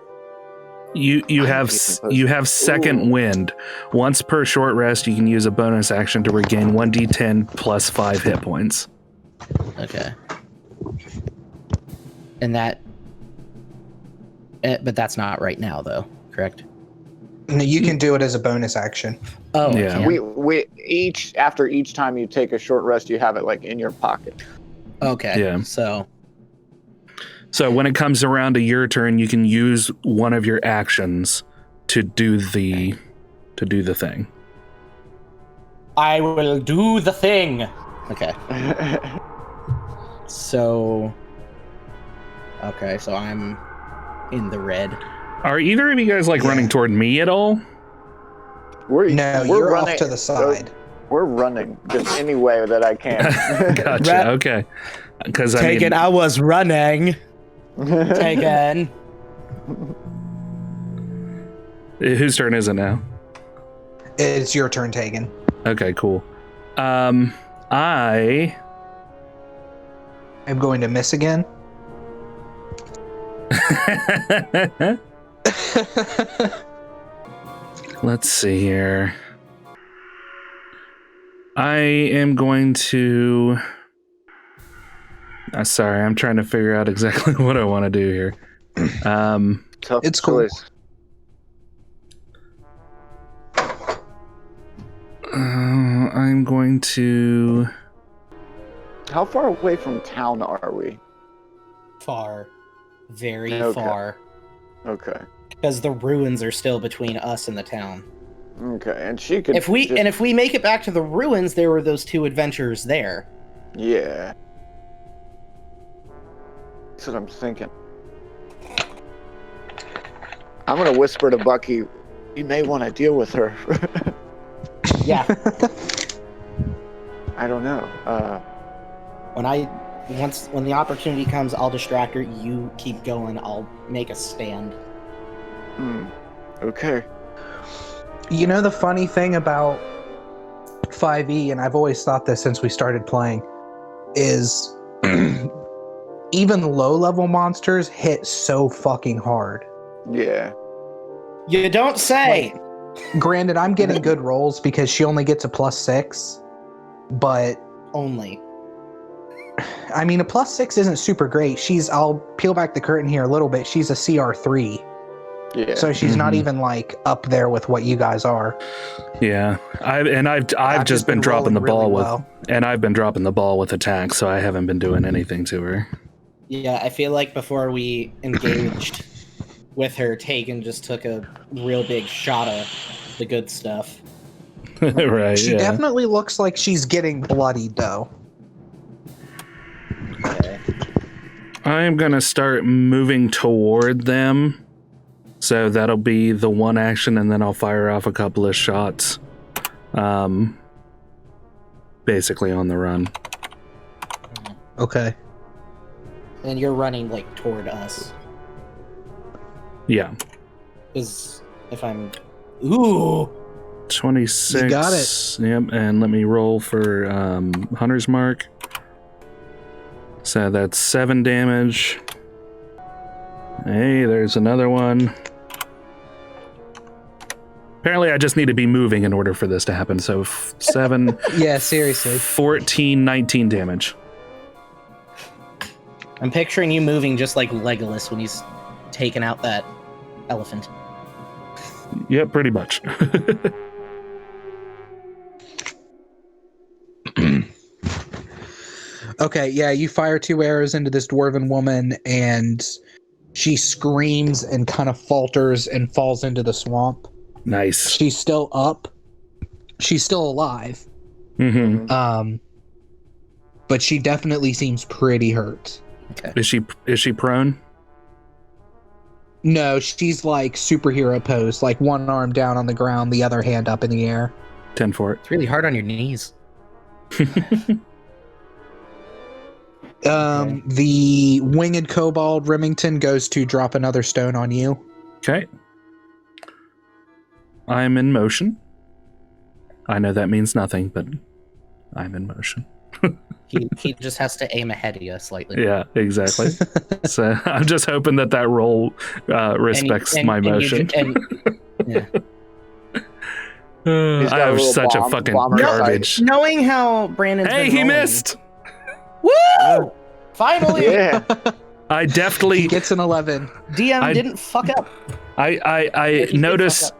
You have second wind. Once per short rest, you can use a bonus action to regain 1d10 plus 5 hit points. Okay. And that, but that's not right now, though. Correct? No, you can do it as a bonus action. Oh, Yeah. yeah. We each after each time you take a short rest, you have it like in your pocket. Okay. Yeah. So when it comes around to your turn, you can use one of your actions to do the thing. I will do the thing. Okay. So I'm in the red. Are either of you guys running toward me at all? We're you're running off to the side. We're running just any way that I can. Gotcha. Okay. Because I was running. Taken. Whose turn is it now? It's your turn, Taken. Okay, cool. I am going to miss again. Let's see here. I am going to... sorry, I'm trying to figure out exactly what I want to do here. Tough it's cool. choice. I'm going to... How far away from town are we? Far. Very Okay. far. Okay. Because the ruins are still between us and the town. Okay, and she could. If we make it back to the ruins, there were those two adventurers there. Yeah. That's what I'm thinking. I'm gonna whisper to Bucky, you may want to deal with her. Yeah. I don't know. When the opportunity comes, I'll distract her. You keep going. I'll make a stand. Okay. You know the funny thing about 5e, and I've always thought this since we started playing, is even low-level monsters hit so fucking hard. Yeah. You don't say. Granted, I'm getting good rolls because she only gets a +6, but Only. I mean, a +6 isn't super great. I'll peel back the curtain here a little bit. She's a CR3. Yeah. So she's not even up there with what you guys are. Yeah. I've just been dropping the ball I've been dropping the ball with attacks, so I haven't been doing anything to her. Yeah, I feel like before we engaged with her, Tegan just took a real big shot of the good stuff. Right. She definitely looks like she's getting bloodied, though. Okay. I'm gonna start moving toward them. So that'll be the one action, and then I'll fire off a couple of shots. Basically on the run. Okay. And you're running toward us. Yeah. Because if I'm... Ooh! 26. You got it. Yep, and let me roll for Hunter's Mark. So that's 7 damage. Hey, there's another one. Apparently, I just need to be moving in order for this to happen. So 7... Yeah, seriously. 14, 19 damage. I'm picturing you moving just like Legolas when he's taking out that elephant. Yep, pretty much. Okay, yeah, you fire 2 arrows into this dwarven woman, and she screams and kind of falters and falls into the swamp. Nice. She's still up. She's still alive. Mm-hmm. But she definitely seems pretty hurt. Okay. Is she prone? No, she's superhero pose, one arm down on the ground, the other hand up in the air. 10 for it. It's really hard on your knees. The winged kobold Remington goes to drop another stone on you. Okay. I'm in motion. I know that means nothing, but I'm in motion. He just has to aim ahead of you slightly. Yeah, exactly. So I'm just hoping that roll respects my motion. Yeah. I have such a fucking garbage. Knowing how Brandon's Hey, been he rolling- missed! Woo! Finally! Yeah. I definitely He gets an 11. DM didn't fuck up. I He did notice fuck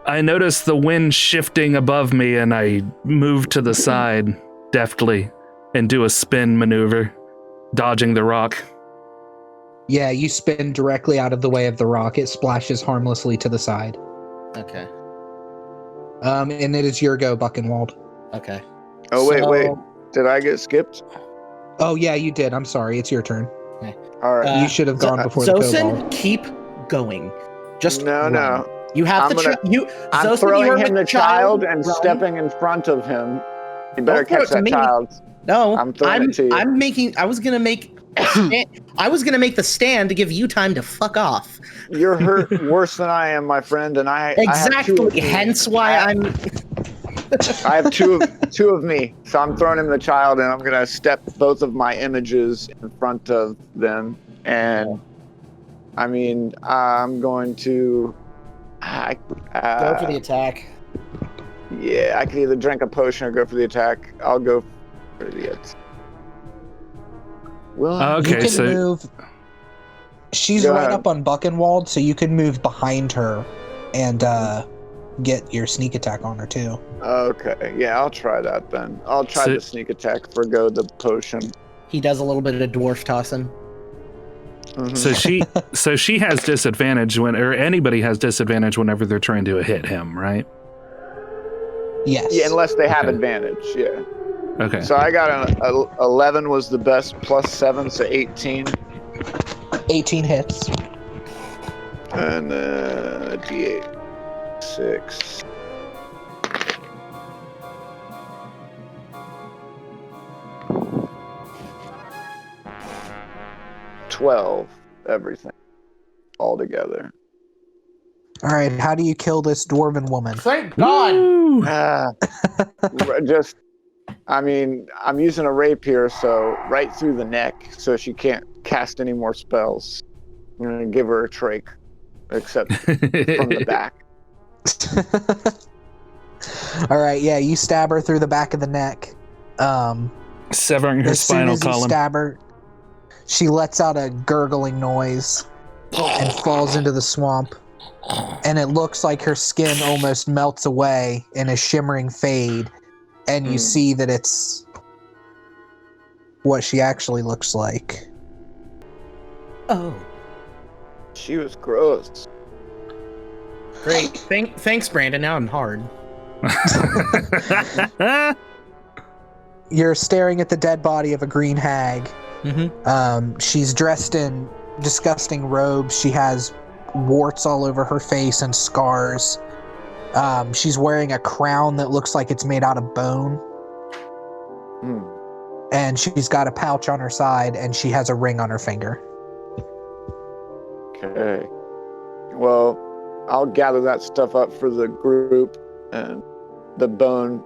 I notice the wind shifting above me, and I move to the side deftly and do a spin maneuver, dodging the rock. Yeah, you spin directly out of the way of the rock. It splashes harmlessly to the side. Okay. And it is your go, Buckenwald. Okay. Oh, wait. Did I get skipped? Oh, yeah, you did. I'm sorry. It's your turn. Okay. All right. You should have gone before the Zosin, kobold. keep going. Just No. run. You have I'm Zosin, throwing him the child and run. stepping in front of him. You better Don't throw catch it to that me. child. No, I'm throwing it to you. I was gonna make the stand to give you time to fuck off. You're hurt worse than I am, my friend, and I Exactly. have two of me. Hence why I have two of me, so I'm throwing him the child, and I'm gonna step both of my images in front of them, and I mean I'm going to go for the attack. Yeah, I can either drink a potion or go for the attack. I'll go for the attack. Well, Okay, you can so move. She's Go right ahead. up on Buckenwald, so you can move behind her and get your sneak attack on her too. Okay, yeah, I'll try that then. I'll try the sneak attack, forgo the potion. He does a little bit of dwarf tossing. Mm-hmm. so she has disadvantage or anybody has disadvantage whenever they're trying to hit him, right? Yes. Yeah, unless they have advantage, yeah. Okay. So I got 11 was the best, plus 7, so 18. 18 hits. And D8. 6. $12, everything. All together. All right, how do you kill this dwarven woman? Thank God. I'm using a rapier, so right through the neck, so she can't cast any more spells. I'm going to give her a trach, except from the back. All right, yeah, you stab her through the back of the neck. Severing her as soon spinal as you column. stab her, she lets out a gurgling noise and falls into the swamp. And it looks like her skin almost melts away in a shimmering fade. And you see that it's what she actually looks like. Oh. She was gross. Great. Thanks, Brandon. Now I'm hard. You're staring at the dead body of a green hag. Mm-hmm. She's dressed in disgusting robes. She has warts all over her face and scars. She's wearing a crown that looks like it's made out of bone. And she's got a pouch on her side, and she has a ring on her finger. Okay. Well, I'll gather that stuff up for the group, and the bone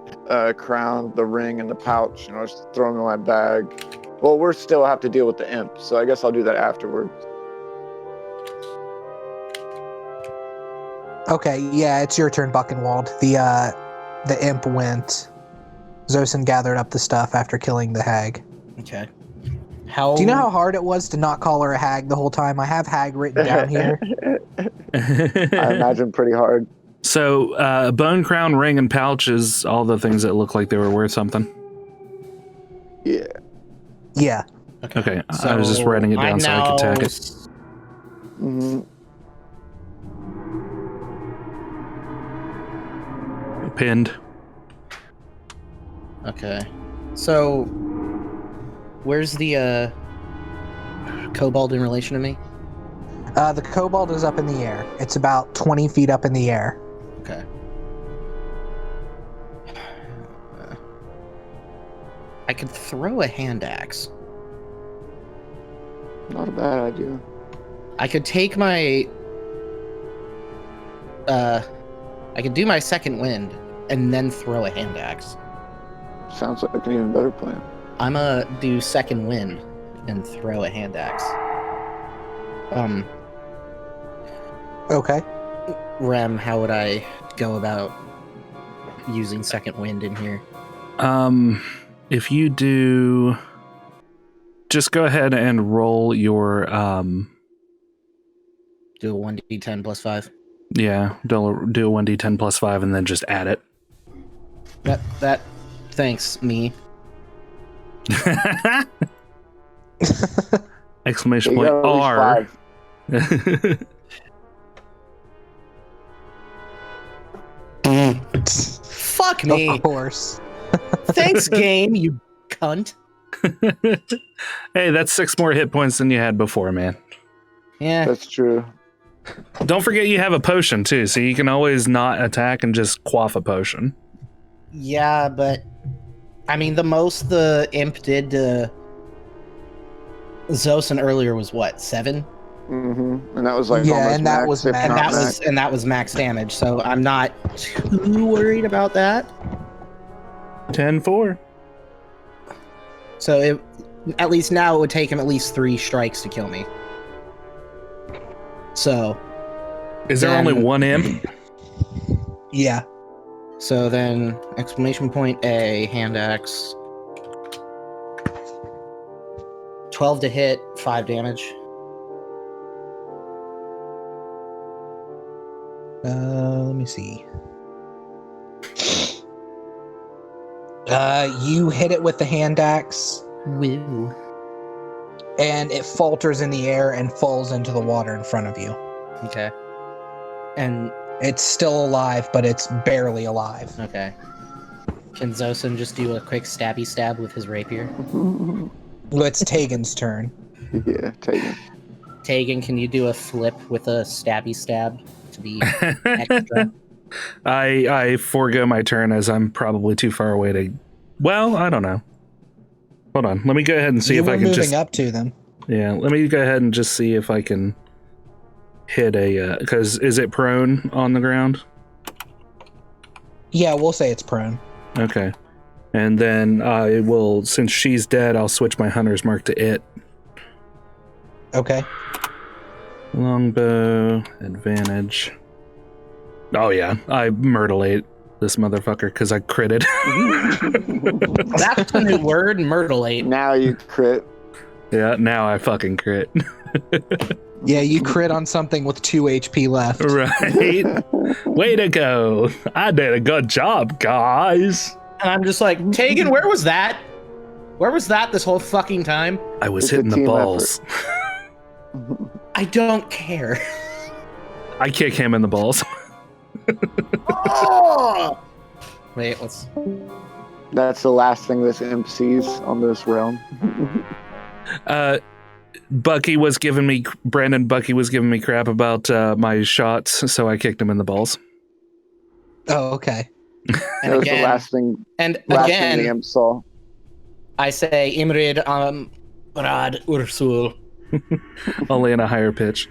crown, the ring, and the pouch, and I'll just throw them in my bag. Well, we'll still have to deal with the imp, so I guess I'll do that afterwards. Okay, yeah, it's your turn, Buckenwald. The imp went. Zosin gathered up the stuff after killing the hag. Okay. Do you know how hard it was to not call her a hag the whole time? I have hag written down here. I imagine pretty hard. So, bone crown, ring, and pouch is all the things that look like they were worth something. Yeah. Yeah. Okay, so I was just writing it down so I could tag it. Mm-hmm. Pinned. Okay. So, where's the kobold in relation to me? The kobold is up in the air. It's about 20 feet up in the air. Okay. I could throw a hand axe. Not a bad idea. I could take my... I could do my second wind and then throw a hand axe. Sounds like an even better plan. I'm gonna do second wind and throw a hand axe. Okay. Rem, how would I go about using second wind in here? If you do, just go ahead and roll your Do a 1d10 plus 5. Yeah, do a 1d10 plus 5 and then just add it. That thanks, me. Exclamation point R. Fuck me. Of course. Thanks, game, you cunt. Hey, that's 6 more hit points than you had before, man. Yeah. That's true. Don't forget you have a potion, too, so you can always not attack and just quaff a potion. Yeah, but... I mean, the most the imp did to Zosan earlier was what, 7? Mm-hmm. And that was like Yeah, and that max, was if max. not And max. that was max damage, so I'm not too worried about that. 10-4. So at least now it would take him at least 3 strikes to kill me. So... Is there only one imp? Yeah. So then, exclamation point A, hand axe. 12 to hit, 5 damage. Let me see. You hit it with the hand axe, Woo. and it falters in the air and falls into the water in front of you. Okay. And, It's still alive, but it's barely alive. okay. Can Zosan just do a quick stabby stab with his rapier? Well, it's Tegan's turn. Yeah, take it. Tegan, can you do a flip with a stabby stab to be extra? I forego my turn as I'm probably too far away to... Well, I don't know. Hold on. Let me go ahead and see You if were I can moving just... up to them. Yeah, let me go ahead and just see if I can hit a... Because is it prone on the ground? Yeah, we'll say it's prone. Okay. And then I will... Since she's dead, I'll switch my hunter's mark to it. Okay. Longbow, advantage. Oh yeah, I myrtlate this motherfucker because I critted. That's the new word, myrtlate. Now you crit. Yeah, now I fucking crit. Yeah, you crit on something with 2 HP left. Right? Way to go. I did a good job, guys. And I'm just like, Tegan, where was that? Where was that this whole fucking time? I was It's a hitting the team balls. I don't care. I kick him in the balls. Oh! Wait, let's... That's the last thing this imp sees on this realm. Bucky was giving me crap about my shots, so I kicked him in the balls. Oh, okay. And That was the again, last thing the again, imp saw. I say Imrid Rad Ursul. Only in a higher pitch.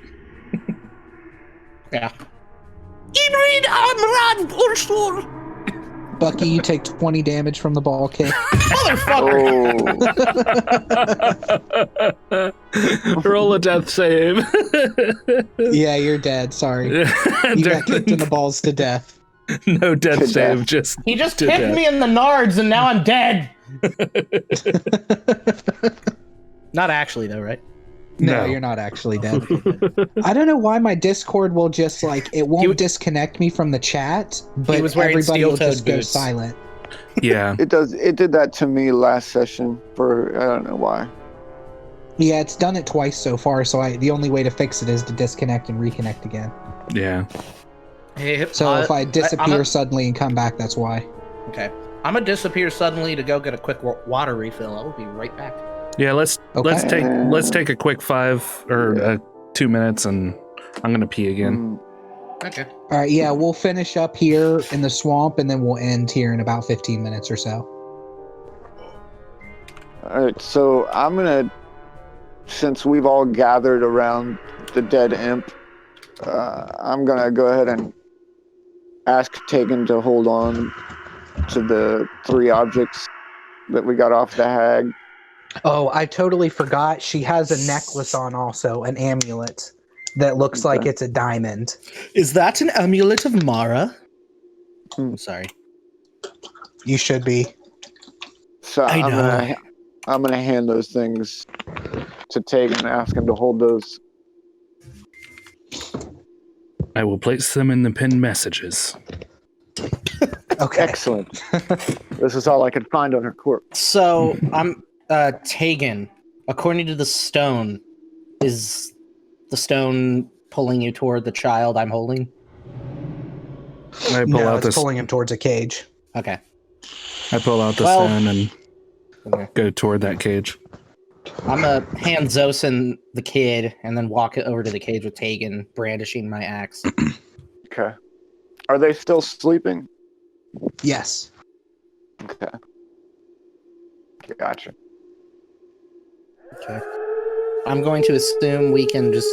Yeah. Imrid Rad Ursul. Bucky, you take 20 damage from the ball kick. Oh, Roll a death save. Yeah, you're dead. Sorry. You got kicked in the balls to death. No death To save, death. just He just to kicked death. me in the nards and now I'm dead. Not actually though, right? No, No. you're not actually dead. I don't know why my Discord will just it won't disconnect me from the chat, but was wearing everybody will steel-toed just go boots. silent. Yeah. it does. It did that to me last session for I don't know why. Yeah, it's done it twice so far, so the only way to fix it is to disconnect and reconnect again. Yeah. Hey, So if I disappear I'm suddenly and come back, that's why. okay. I'm gonna disappear suddenly to go get a quick water refill. I will be right back. Yeah, let's take a quick 5 or 2 minutes, and I'm gonna pee again. Okay. All right, yeah, we'll finish up here in the swamp, and then we'll end here in about 15 minutes or so. All right, so I'm gonna, since we've all gathered around the dead imp, I'm gonna go ahead and ask Tegan to hold on to the 3 objects that we got off the hag. Oh, I totally forgot. She has a necklace on also, an amulet that looks like it's a diamond. Is that an amulet of Mara? I'm sorry. You should be. So I know. I'm gonna hand those things to Tegan and ask him to hold those. I will place them in the pinned messages. Okay. Excellent. This is all I could find on her corpse. So I'm Tegan. According to the stone, is the stone pulling you toward the child I'm holding? I pull No, out it's this. pulling him towards a cage. Okay. I pull out the stone and go toward that cage. I'm gonna hand Zosin the kid and then walk it over to the cage with Tegan, brandishing my axe. Okay. Are they still sleeping? Yes. Okay. Gotcha. Okay. I'm going to assume we can just,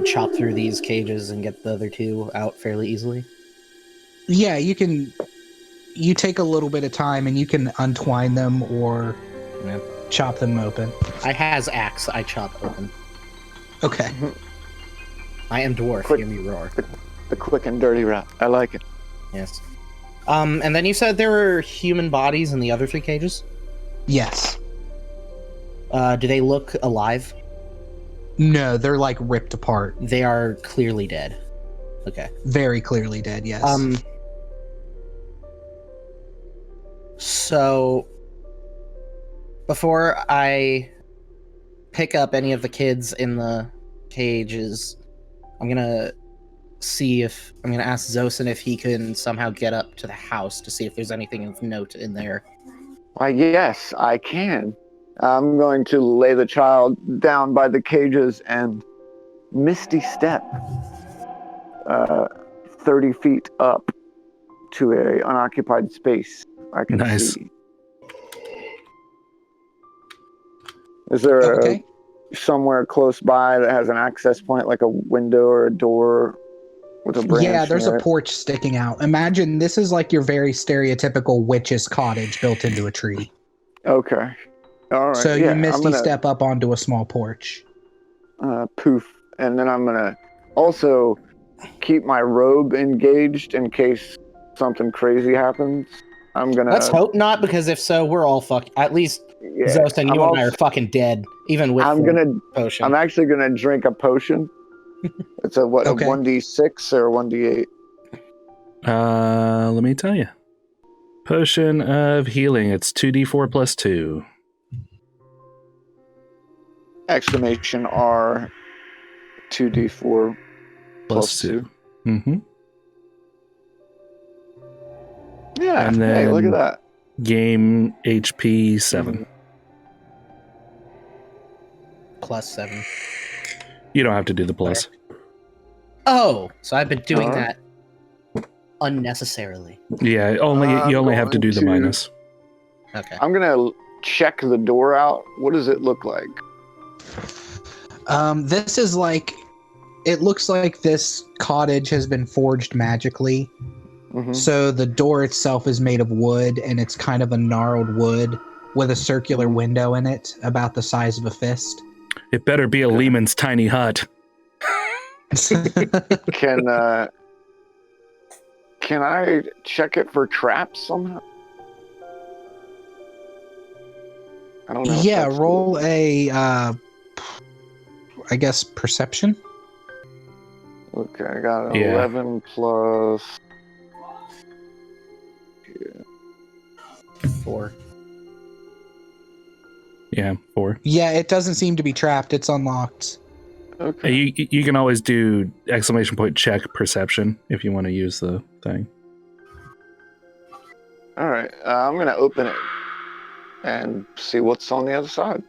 chop through these cages and get the other two out fairly easily. Yeah, you can. You take a little bit of time and you can untwine them or chop them open. I has axe. I chop open. Okay. I am dwarf. Quick. Hear me roar. The quick and dirty route. I like it. Yes. And then you said there were human bodies in the other 3 cages? Yes. Do they look alive? No, they're like ripped apart. They are clearly dead. Okay. Very clearly dead, yes. So before I pick up any of the kids in the cages, I'm gonna ask Zosin if he can somehow get up to the house to see if there's anything of note in there. Why, yes, I can. I'm going to lay the child down by the cages and misty step 30 feet up to a unoccupied space I can see. Is there somewhere close by that has an access point, like a window or a door with a branch? Yeah, there's a porch sticking out. Imagine this is like your very stereotypical witch's cottage built into a tree. Okay. All right. So you misty step up onto a small porch. Poof. And then I'm going to also keep my robe engaged in case something crazy happens. I'm going to... Let's hope not, because if so, we're all fucked. At least Zosin, you and I are fucking dead, even with potion. I'm actually going to drink a potion. It's a 1d6 or 1d8? Let me tell you. Potion of healing. It's 2d4 plus 2. Exclamation R 2d4 plus 2. Mm-hmm. Yeah, and then hey, look at that. Game HP 7. Plus 7. You don't have to do the plus. Oh, so I've been doing that unnecessarily. Yeah, you only have to do the minus. Okay. I'm gonna check the door out. What does it look like? This is like, it looks like this cottage has been forged magically. Mm-hmm. So the door itself is made of wood, and it's kind of a gnarled wood with a circular window in it about the size of a fist. It better be a Lehman's tiny hut. Can I check it for traps somehow? I don't know. Yeah, roll a, I guess, perception. Okay, I got 11 plus... 4. Yeah, 4. Yeah, it doesn't seem to be trapped. It's unlocked. Okay. You can always do exclamation point check perception if you want to use the thing. All right, I'm going to open it and see what's on the other side.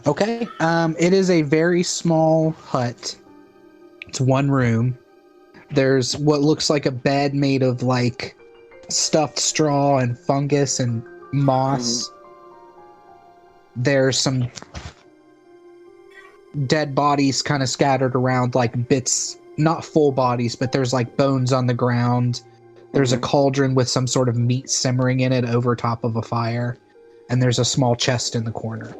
Okay. It is a very small hut. It's one room. There's what looks like a bed made of like stuffed straw and fungus and moss. Mm-hmm. There's some dead bodies kind of scattered around, like bits, not full bodies, but there's like bones on the ground. There's a cauldron with some sort of meat simmering in it over top of a fire. And there's a small chest in the corner.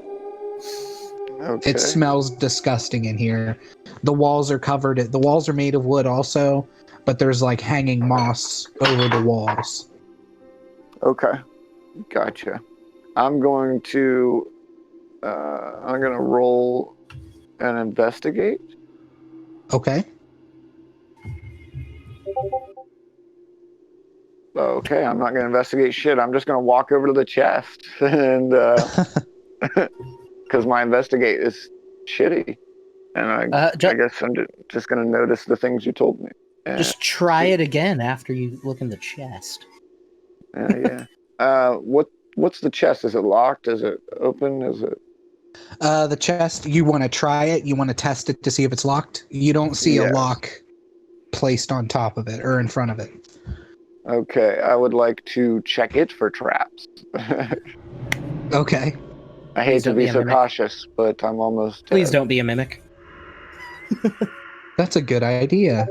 Okay. It smells disgusting in here. The walls are covered. The walls are made of wood also, but there's like hanging moss over the walls. Okay. Gotcha. I'm going to roll and investigate. Okay. Okay, I'm not going to investigate shit. I'm just going to walk over to the chest and because my investigate is shitty, and I guess I'm just going to notice the things you told me. Just try it again after you look in the chest. Yeah. What's the chest? Is it locked? Is it open? Is it? The chest. You want to try it? You want to test it to see if it's locked? You don't see a lock placed on top of it or in front of it. Okay, I would like to check it for traps. Okay. I hate to be so cautious, but I'm almost... Please don't be a mimic. That's a good idea.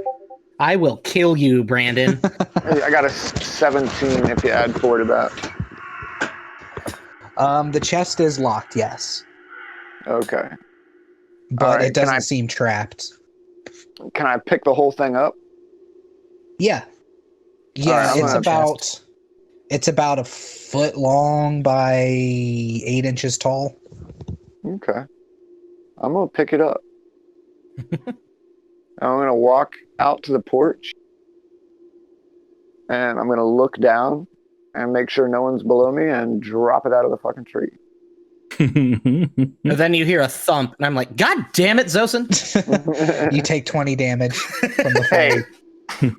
I will kill you, Brandon. I got a 17 if you add 4 to that. The chest is locked, yes. Okay. But it doesn't seem trapped. Can I pick the whole thing up? Yeah. Yeah, it's about a foot long by 8 inches tall. Okay. I'm going to pick it up. I'm going to walk out to the porch. And I'm going to look down and make sure no one's below me and drop it out of the fucking tree. And then you hear a thump, and I'm like, God damn it, Zosin! You take 20 damage from the fall. Hey,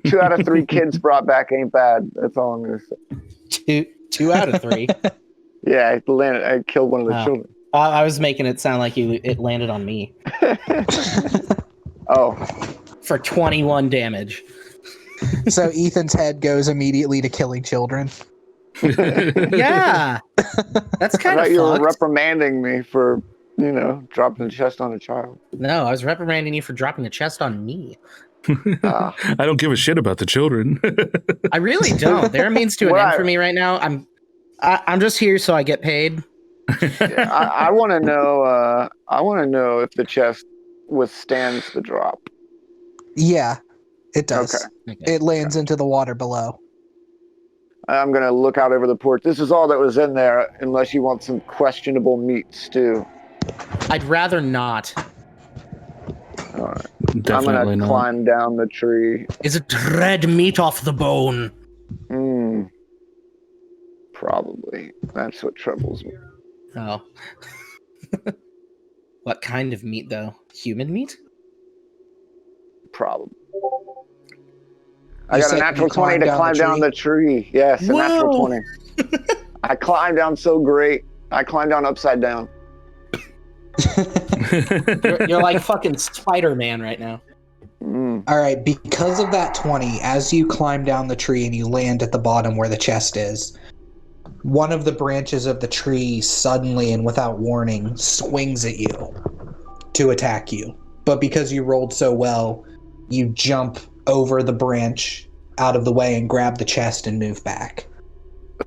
2 out of 3 kids brought back ain't bad. That's all I'm going to say. 2 out of 3? Yeah, I killed one of the children. I was making it sound like it landed on me. Oh. For 21 damage. So Ethan's head goes immediately to killing children. Yeah. That's kind of fucked. You were reprimanding me for, dropping the chest on a child. No, I was reprimanding you for dropping the chest on me. I don't give a shit about the children. I really don't. They're a means to an end for me right now. I'm just here so I get paid. Yeah, I want to know. I want to know if the chest withstands the drop. Yeah, it does. Okay. It lands into the water below. I'm going to look out over the porch. This is all that was in there, unless you want some questionable meat stew. I'd rather not. All right. Definitely I'm going to climb down the tree. Is it red meat off the bone? Probably. That's what troubles me. Oh. What kind of meat, though? Human meat? Probably. I got a natural 20 to climb down the tree. Yes, a natural 20. I climbed down so great. I climbed down upside down. You're like fucking Spider-Man right now. All right, because of that 20, as you climb down the tree and you land at the bottom where the chest is, one of the branches of the tree suddenly and without warning swings at you to attack you. But because you rolled so well, you jump over the branch out of the way and grab the chest and move back.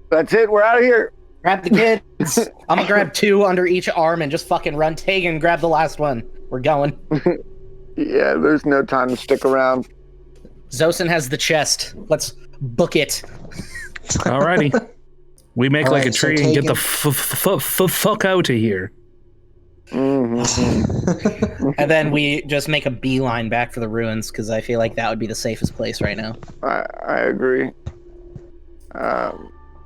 That's it. We're out of here. Grab the kids. I'm gonna grab 2 under each arm and just fucking run. Tegan, grab the last one. We're going. Yeah, there's no time to stick around. Zosin has the chest. Let's book it. Alrighty. We make a tree and get the fuck out of here. Mm-hmm. And then we just make a beeline back for the ruins, because I feel like that would be the safest place right now. I agree.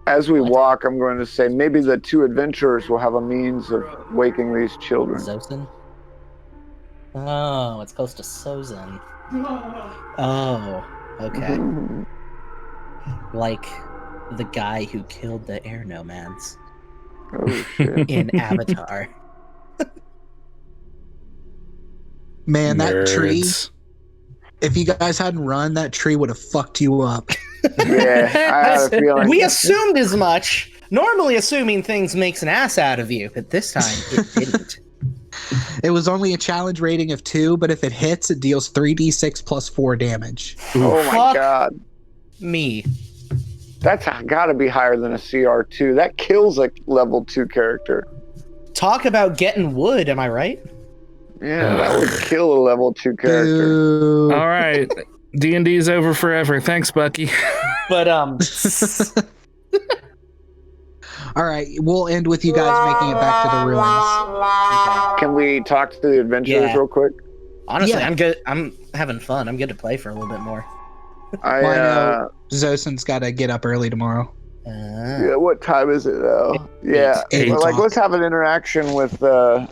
As we walk, I'm going to say maybe the 2 adventurers will have a means of waking these children. Zosin? Oh, it's close to Sozin. Oh, okay. Like the guy who killed the air nomads. Oh, shit. In Avatar. Man, that Nerds. tree, if you guys hadn't run, that tree would have fucked you up. Yeah, I had a feeling. We assumed as much. Normally assuming things makes an ass out of you, but this time it didn't. It was only a challenge rating of 2, but if it hits, it deals 3d6 plus 4 damage. Oh my Fuck god. Me. That's gotta be higher than a CR2. That kills a level 2 character. Talk about getting wood, am I right? Yeah, that would kill a level 2 character. Boo. All right. D&D's over forever. Thanks, Bucky. But All right, we'll end with you guys making it back to the ruins. Can we talk to the adventurers real quick? Honestly, Yeah. I'm good. I'm having fun. I'm good to play for a little bit more. I know Zosen's got to get up early tomorrow. Yeah, what time is it now? Yeah, Eight well, like o'clock. let's have an interaction with the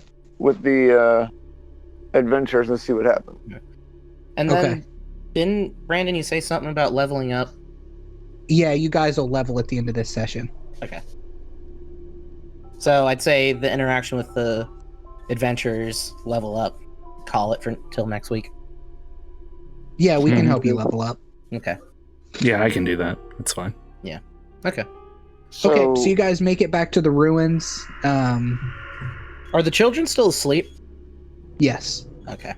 adventurers and see what happens. And then, didn't Brandon, you say something about leveling up? Yeah, you guys will level at the end of this session. Okay. So I'd say the interaction with the adventurers level up. Call it for till next week. Yeah, we can help you level up. Okay. Yeah, I can do that. That's fine. Yeah. Okay. So you guys make it back to the ruins. Are the children still asleep? Yes. Okay.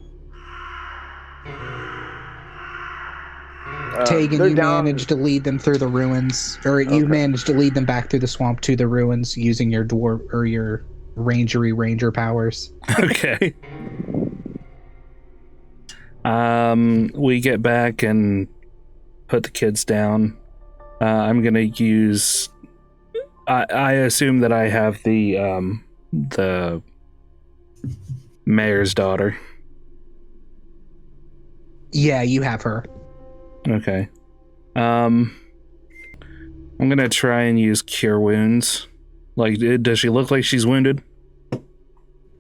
Tegan, you managed to lead them through the ruins, or you managed to lead them back through the swamp to the ruins using your dwarf or your ranger powers. Okay. We get back and put the kids down. I'm gonna use. I assume that I have the mayor's daughter. Yeah, you have her. Okay. I'm gonna try and use cure wounds. Like, does she look like she's wounded?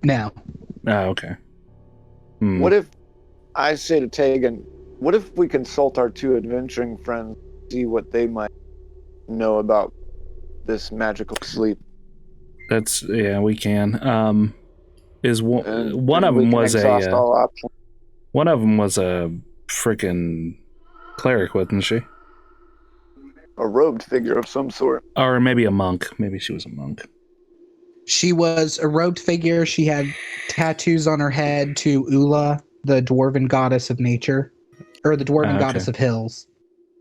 No. Oh, okay. What if I say to Tegan, what if we consult our two adventuring friends, see what they might know about this magical sleep? We can. Is one of them was one of them was a freaking cleric, wasn't she? A robed figure of some sort. Or maybe a monk. Maybe she was a monk. She was a robed figure. She had tattoos on her head to Ula, the dwarven goddess of nature, or the dwarven goddess of hills.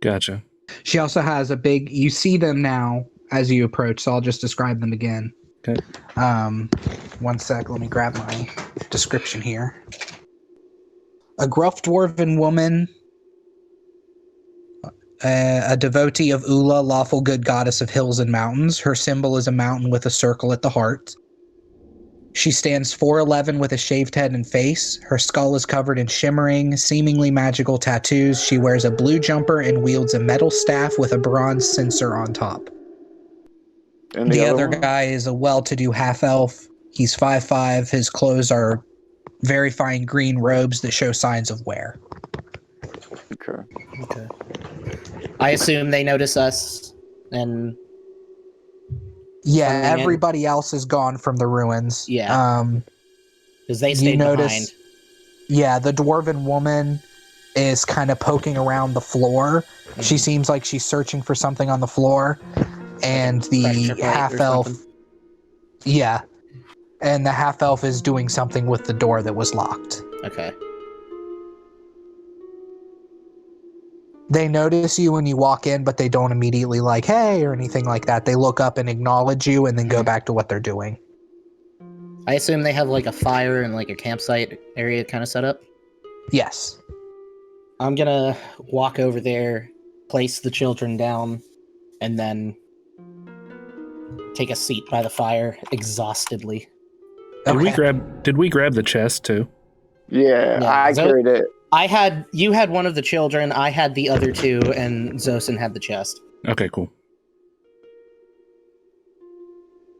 Gotcha. She also has a big, you see them now as you approach, so I'll just describe them again. Okay. 1 sec, let me grab my description here. A gruff dwarven woman, a devotee of Ula, lawful good goddess of hills and mountains. Her symbol is a mountain with a circle at the heart. She stands 4'11" with a shaved head and face. Her skull is covered in shimmering, seemingly magical tattoos. She wears a blue jumper and wields a metal staff with a bronze censer on top. And the other guy is a well-to-do half-elf. He's 5'5". His clothes are very fine green robes that show signs of wear. Okay. I assume they notice us and... Yeah, everybody else is gone from the ruins. Yeah. Because they stayed behind. Yeah, the dwarven woman is kind of poking around the floor. Mm-hmm. She seems like she's searching for something on the floor. And the half-elf... Yeah. And the half-elf is doing something with the door that was locked. Okay. They notice you when you walk in, but they don't immediately like, hey, or anything like that. They look up and acknowledge you and then go back to what they're doing. I assume they have like a fire and like a campsite area kind of set up? Yes. I'm gonna walk over there, place the children down, and then take a seat by the fire exhaustedly. Did we grab the chest too? Yeah, I carried it. You had one of the children, I had the other two, and Zosen had the chest. Okay, cool.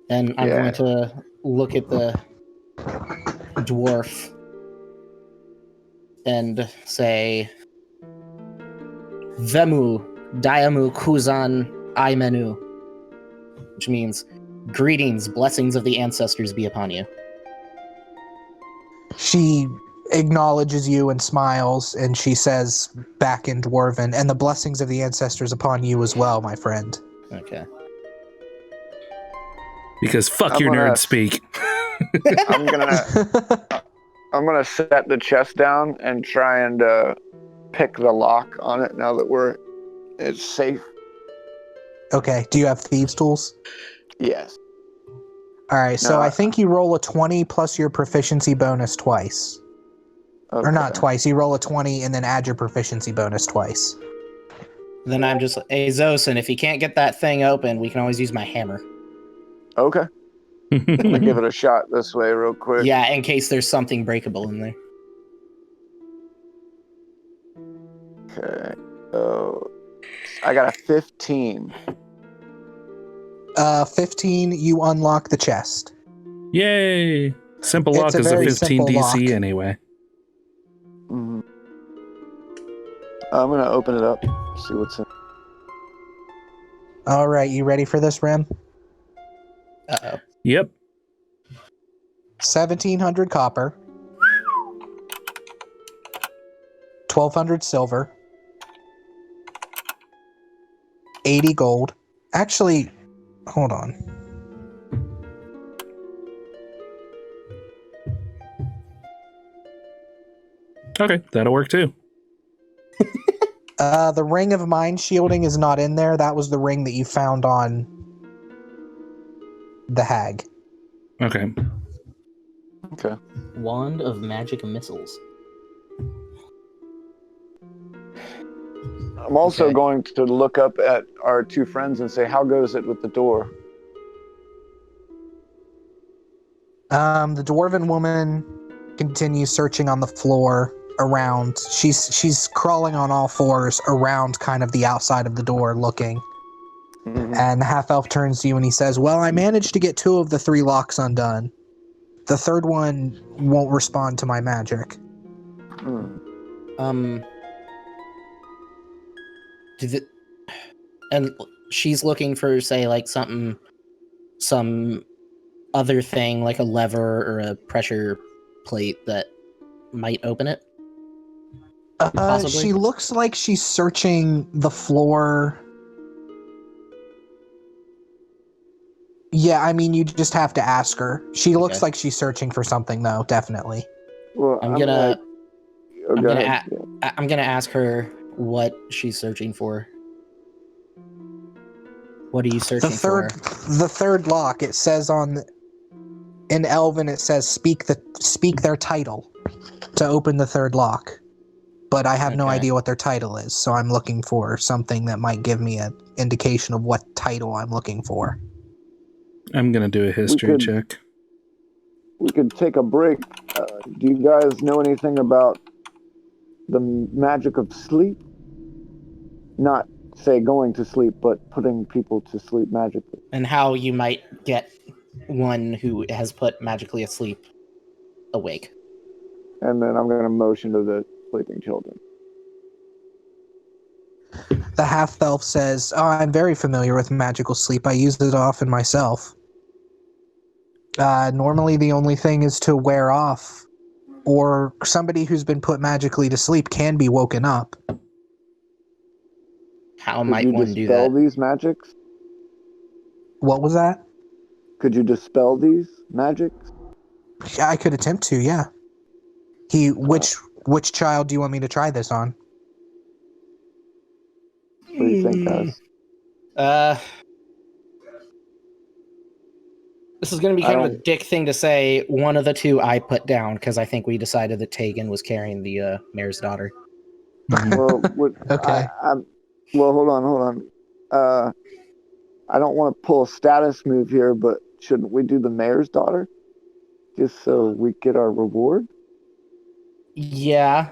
And I'm going to look at the dwarf and say, Vemu Diamu Kuzan Aimenu, which means, greetings, blessings of the ancestors be upon you. She acknowledges you and smiles, and she says back in Dwarven, and the blessings of the ancestors upon you as well, my friend. Okay. Because fuck your nerd speak. I'm gonna set the chest down and try and pick the lock on it now that it's safe. Okay. Do you have thieves' tools? Yes. All right. So I think you roll a 20 plus your proficiency bonus twice. Okay. Or not twice. You roll a 20 and then add your proficiency bonus twice. Then I'm just like, hey, Zosen, if you can't get that thing open, we can always use my hammer. Okay. I'm gonna give it a shot this way real quick. Yeah, in case there's something breakable in there. Okay. I got a 15. 15, you unlock the chest. Yay! Simple It's lock a is a very 15 simple DC lock. anyway. Mm-hmm. I'm gonna open it up, see what's in. All right, you ready for this, Rem? Uh-oh. Yep. 1,700 copper. 1,200 silver. 80 gold. Actually, hold on. Okay, that'll work too. The ring of mind shielding is not in there. That was the ring that you found on the hag. Okay. Okay. Wand of magic missiles. I'm also Okay. going to look up at our two friends and say, how goes it with the door? The dwarven woman continues searching on the floor around. She's crawling on all fours around kind of the outside of the door looking. Mm-hmm. And the half-elf turns to you and he says, well, I managed to get 2 of the 3 locks undone. The third one won't respond to my magic. Did it, and she's looking for, say, like some other thing, like a lever or a pressure plate that might open it? Possibly? She looks like she's searching the floor. Yeah, I mean, you just have to ask her. She looks like she's searching for something, though, definitely. Well, I'm gonna ahead. I'm gonna ask her what she's searching for. What are you searching for? The third lock, it says in Elven, it says speak their title to open the third lock. But I have no idea what their title is, so I'm looking for something that might give me an indication of what title I'm looking for. I'm going to do a history check. We could take a break. Do you guys know anything about the magic of sleep? Not, say, going to sleep, but putting people to sleep magically. And how you might get one who has put magically asleep awake. And then I'm going to motion to the sleeping children. The half-elf says, I'm very familiar with magical sleep. I use it often myself. Normally the only thing is to wear off, or somebody who's been put magically to sleep can be woken up. How might one do that? Could you dispel these magics? What was that? Could you dispel these magics? I could attempt to, yeah. Which child do you want me to try this on? What do you think, guys? This is going to be kind of a dick thing to say. One of the 2 I put down because I think we decided that Tegan was carrying the mayor's daughter. Well, okay. Well, hold on. I don't want to pull a status move here, but shouldn't we do the mayor's daughter? Just so we get our reward? Yeah.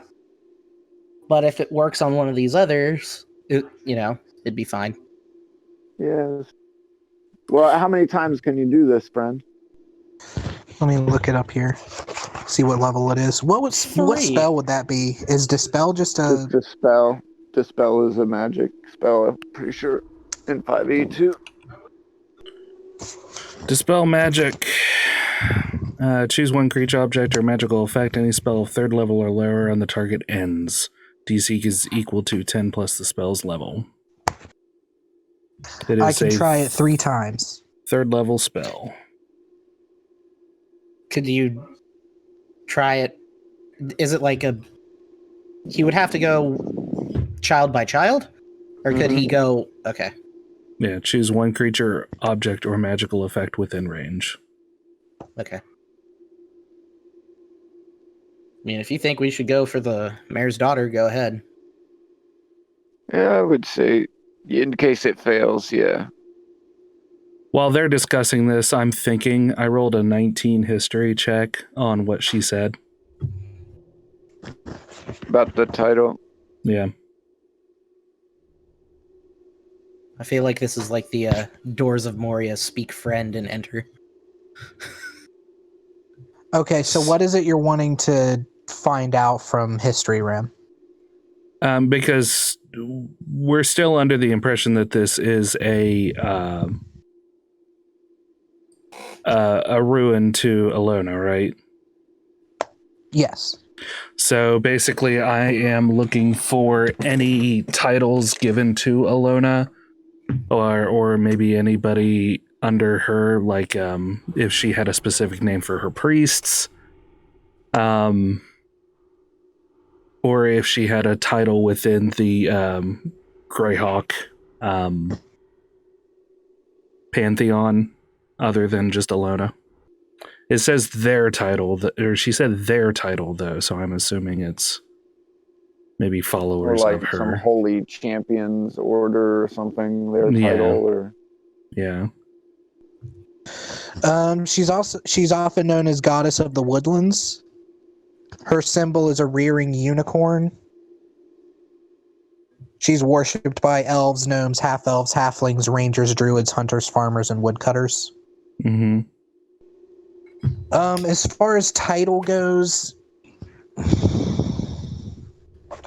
But if it works on one of these others, it'd be fine. Yes. Well, how many times can you do this, friend? Let me look it up here. See what level it is. What spell would that be? Is Dispel just a... It's Dispel. Dispel is a magic spell, I'm pretty sure, in 5e2. Dispel magic. Choose one creature, object, or magical effect. Any spell of 3rd level or lower on the target ends. DC is equal to 10 plus the spell's level. I can try it 3 times. 3rd level spell. Could you try it? Is it like a... He would have to go child by child? Or could he go... Okay. Yeah, choose one creature, object, or magical effect within range. Okay. I mean, if you think we should go for the mayor's daughter, go ahead. Yeah, I would say, in case it fails, yeah. While they're discussing this, I'm thinking I rolled a 19 history check on what she said. About the title? Yeah. I feel like this is like the Doors of Moria speak friend and enter. Okay, so what is it you're wanting to find out from History Rim? Because we're still under the impression that this is a ruin to Alona, right? Yes. So basically, I am looking for any titles given to Alona, or maybe anybody under her, like if she had a specific name for her priests, or if she had a title within the Greyhawk pantheon, other than just Alona. It says their title, or she said their title, though, so I'm assuming it's maybe followers or like of her. some holy champions order or something, their title, or yeah. She's often known as Goddess of the Woodlands. Her symbol is a rearing unicorn. She's worshipped by elves, gnomes, half-elves, halflings, rangers, druids, hunters, farmers, and woodcutters. Mm-hmm. As far as title goes,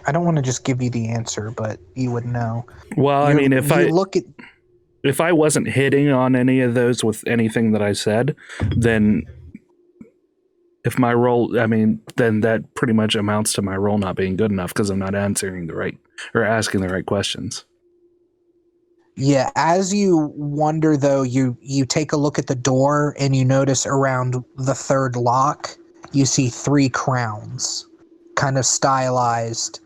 I don't want to just give you the answer, but you would know. Well, I mean, if I wasn't hitting on any of those with anything that I said, then if my role, I mean, then that pretty much amounts to my role not being good enough because I'm not answering the right or asking the right questions. Yeah, as you wonder, though, you take a look at the door and you notice around the third lock, you see 3 crowns, kind of stylized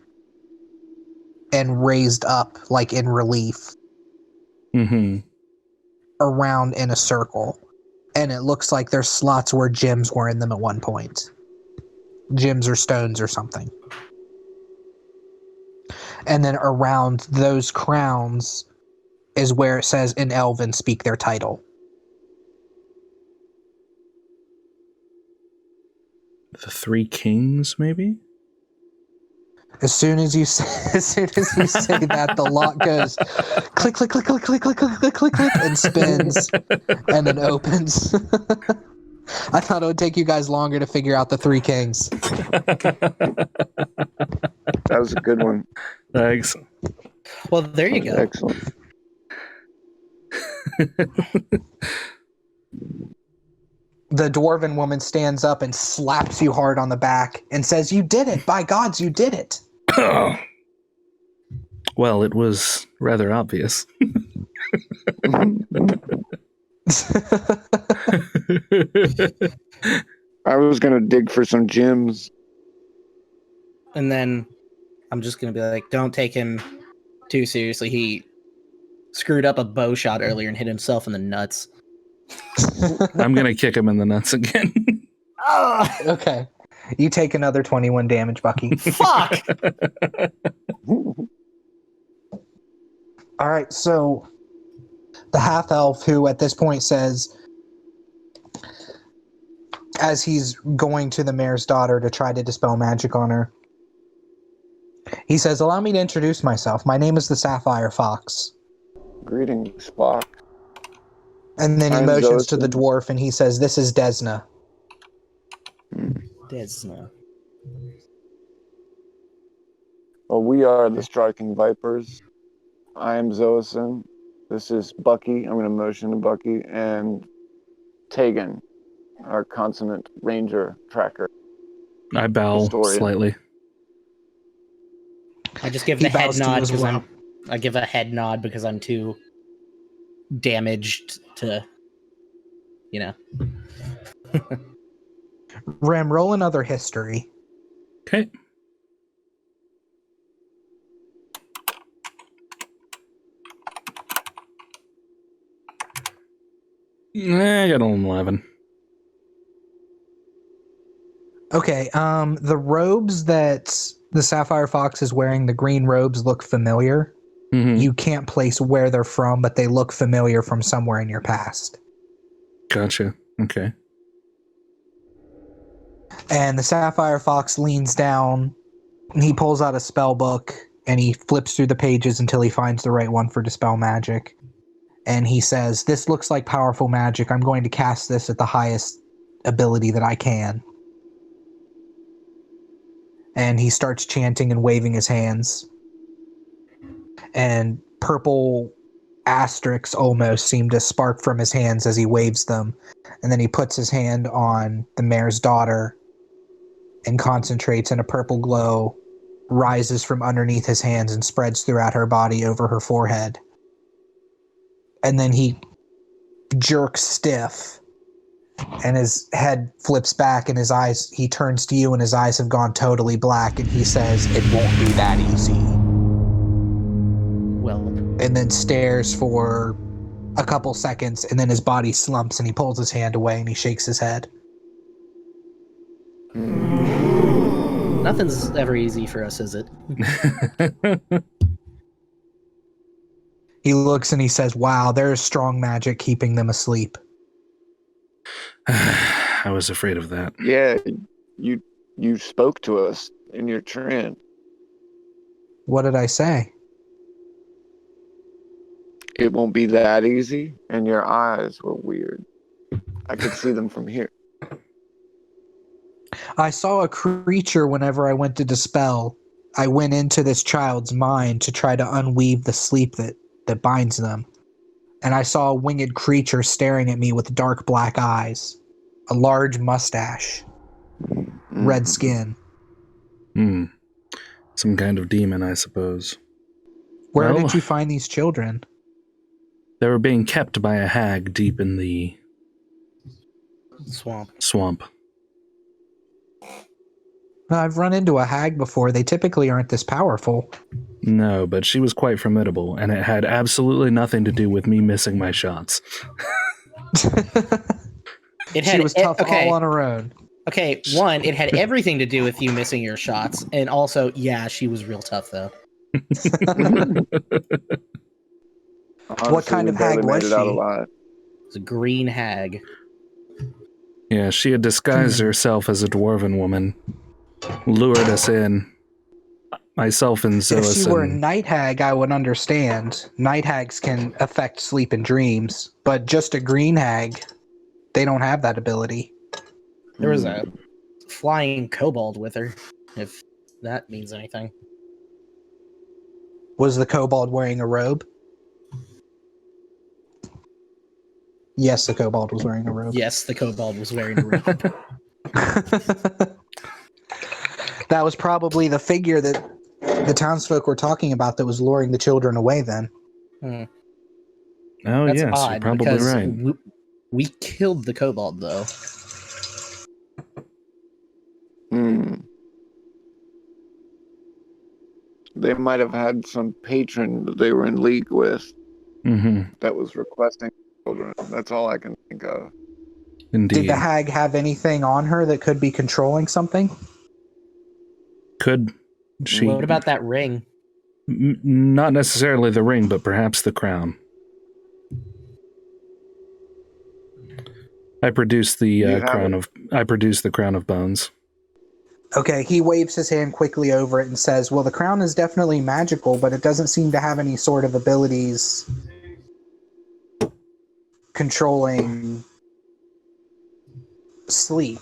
and raised up, like in relief, around in a circle. And it looks like there's slots where gems were in them at one point. Gems or stones or something. And then around those crowns is where it says in Elven, speak their title. The 3 kings, maybe? As soon as you say that, the lock goes click, click, click, click, click, click, click, click, click, click, and spins, and then opens. I thought it would take you guys longer to figure out the 3 kings. that was a good one. Thanks. Well, there you go. Excellent. The dwarven woman stands up and slaps you hard on the back and says, "You did it! By gods, you did it!" Well, it was rather obvious. I was going to dig for some gems. And then I'm just going to be like, don't take him too seriously. He screwed up a bow shot earlier and hit himself in the nuts. I'm going to kick him in the nuts again. Okay. You take another 21 damage, Bucky. Fuck! All right, so the half-elf, who at this point says, as he's going to the mayor's daughter to try to dispel magic on her, he says, "Allow me to introduce myself. My name is the Sapphire Fox." Greetings, Spock. And then he motions to the dwarf and he says, "This is Desna." Desna. Well, we are the Striking Vipers. I am Zoason. This is Bucky. I'm going to motion to Bucky. And Tegan, our consonant ranger tracker. I bow slightly. I just give the head nod because I give a head nod because I'm too damaged to, you know. Rem, roll another history. Okay. I got an 11. Okay, the robes that the Sapphire Fox is wearing, the green robes, look familiar. Mm-hmm. You can't place where they're from, but they look familiar from somewhere in your past. Gotcha. Okay. And the Sapphire Fox leans down, and he pulls out a spell book, and he flips through the pages until he finds the right one for Dispel Magic. And he says, "This looks like powerful magic. I'm going to cast this at the highest ability that I can." And he starts chanting and waving his hands. And purple asterisks almost seem to spark from his hands as he waves them. And then he puts his hand on the mayor's daughter and concentrates, and a purple glow rises from underneath his hands and spreads throughout her body over her forehead. And then he jerks stiff, and his head flips back, and his eyes, he turns to you, and his eyes have gone totally black, and he says, "It won't be that easy." Well. And then stares for a couple seconds, and then his body slumps, and he pulls his hand away, and he shakes his head. Nothing's ever easy for us, is it? He looks and he says, "Wow, there is strong magic keeping them asleep." I was afraid of that. Yeah, you spoke to us in your trance. What did I say? It won't be that easy, and your eyes were weird. I could see them from here. I saw a creature whenever I went to dispel. I went into this child's mind to try to unweave the sleep that binds them. And I saw a winged creature staring at me with dark black eyes, a large mustache, red skin. Some kind of demon, I suppose. Where did you find these children? They were being kept by a hag deep in the swamp. I've run into a hag before. They typically aren't this powerful. No, but she was quite formidable, and it had absolutely nothing to do with me missing my shots. She was tough all on her own. Okay, one, it had everything to do with you missing your shots, and also, yeah, she was real tough, though. Honestly, what kind of hag was she? It was a green hag. Yeah, she had disguised herself as a dwarven woman, lured us in. Myself and Zois. If she were a night hag, I would understand. Night hags can affect sleep and dreams, but just a green hag, they don't have that ability. There was a flying kobold with her, if that means anything. Was the kobold wearing a robe? Yes, the kobold was wearing a robe. Yes, the kobold was wearing a robe. That was probably the figure that the townsfolk were talking about that was luring the children away then. Oh, That's yes, odd, you're probably right. We killed the kobold, though. They might have had some patron that they were in league with that was requesting children. That's all I can think of. Indeed. Did the hag have anything on her that could be controlling something? Could she? What about that ring? Not necessarily the ring, but perhaps the crown. I produced the crown of bones. Okay, he waves his hand quickly over it and says, "Well, the crown is definitely magical, but it doesn't seem to have any sort of abilities controlling sleep."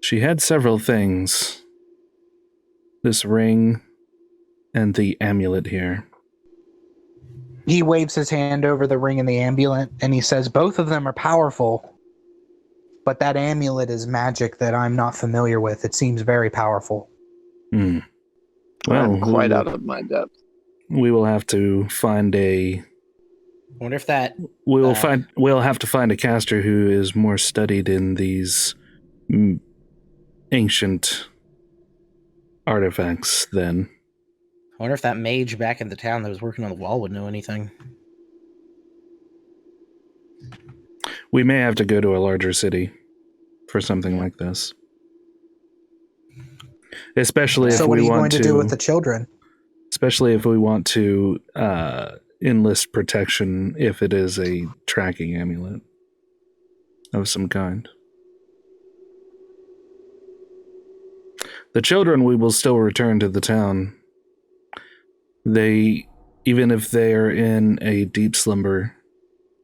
She had several things. This ring and the amulet here. He waves his hand over the ring and the amulet, and he says, "Both of them are powerful, but that amulet is magic that I'm not familiar with. It seems very powerful." Well, I'm quite out of my depth. We will have to find a... I wonder if that... We'll have to find a caster who is more studied in these ancient artifacts then. I wonder if that mage back in the town that was working on the wall would know anything. We may have to go to a larger city for something like this. Especially if we want to... So what are you going to do with the children? Especially if we want to enlist protection if it is a tracking amulet of some kind. The children we will still return to the town. Even if they are in a deep slumber,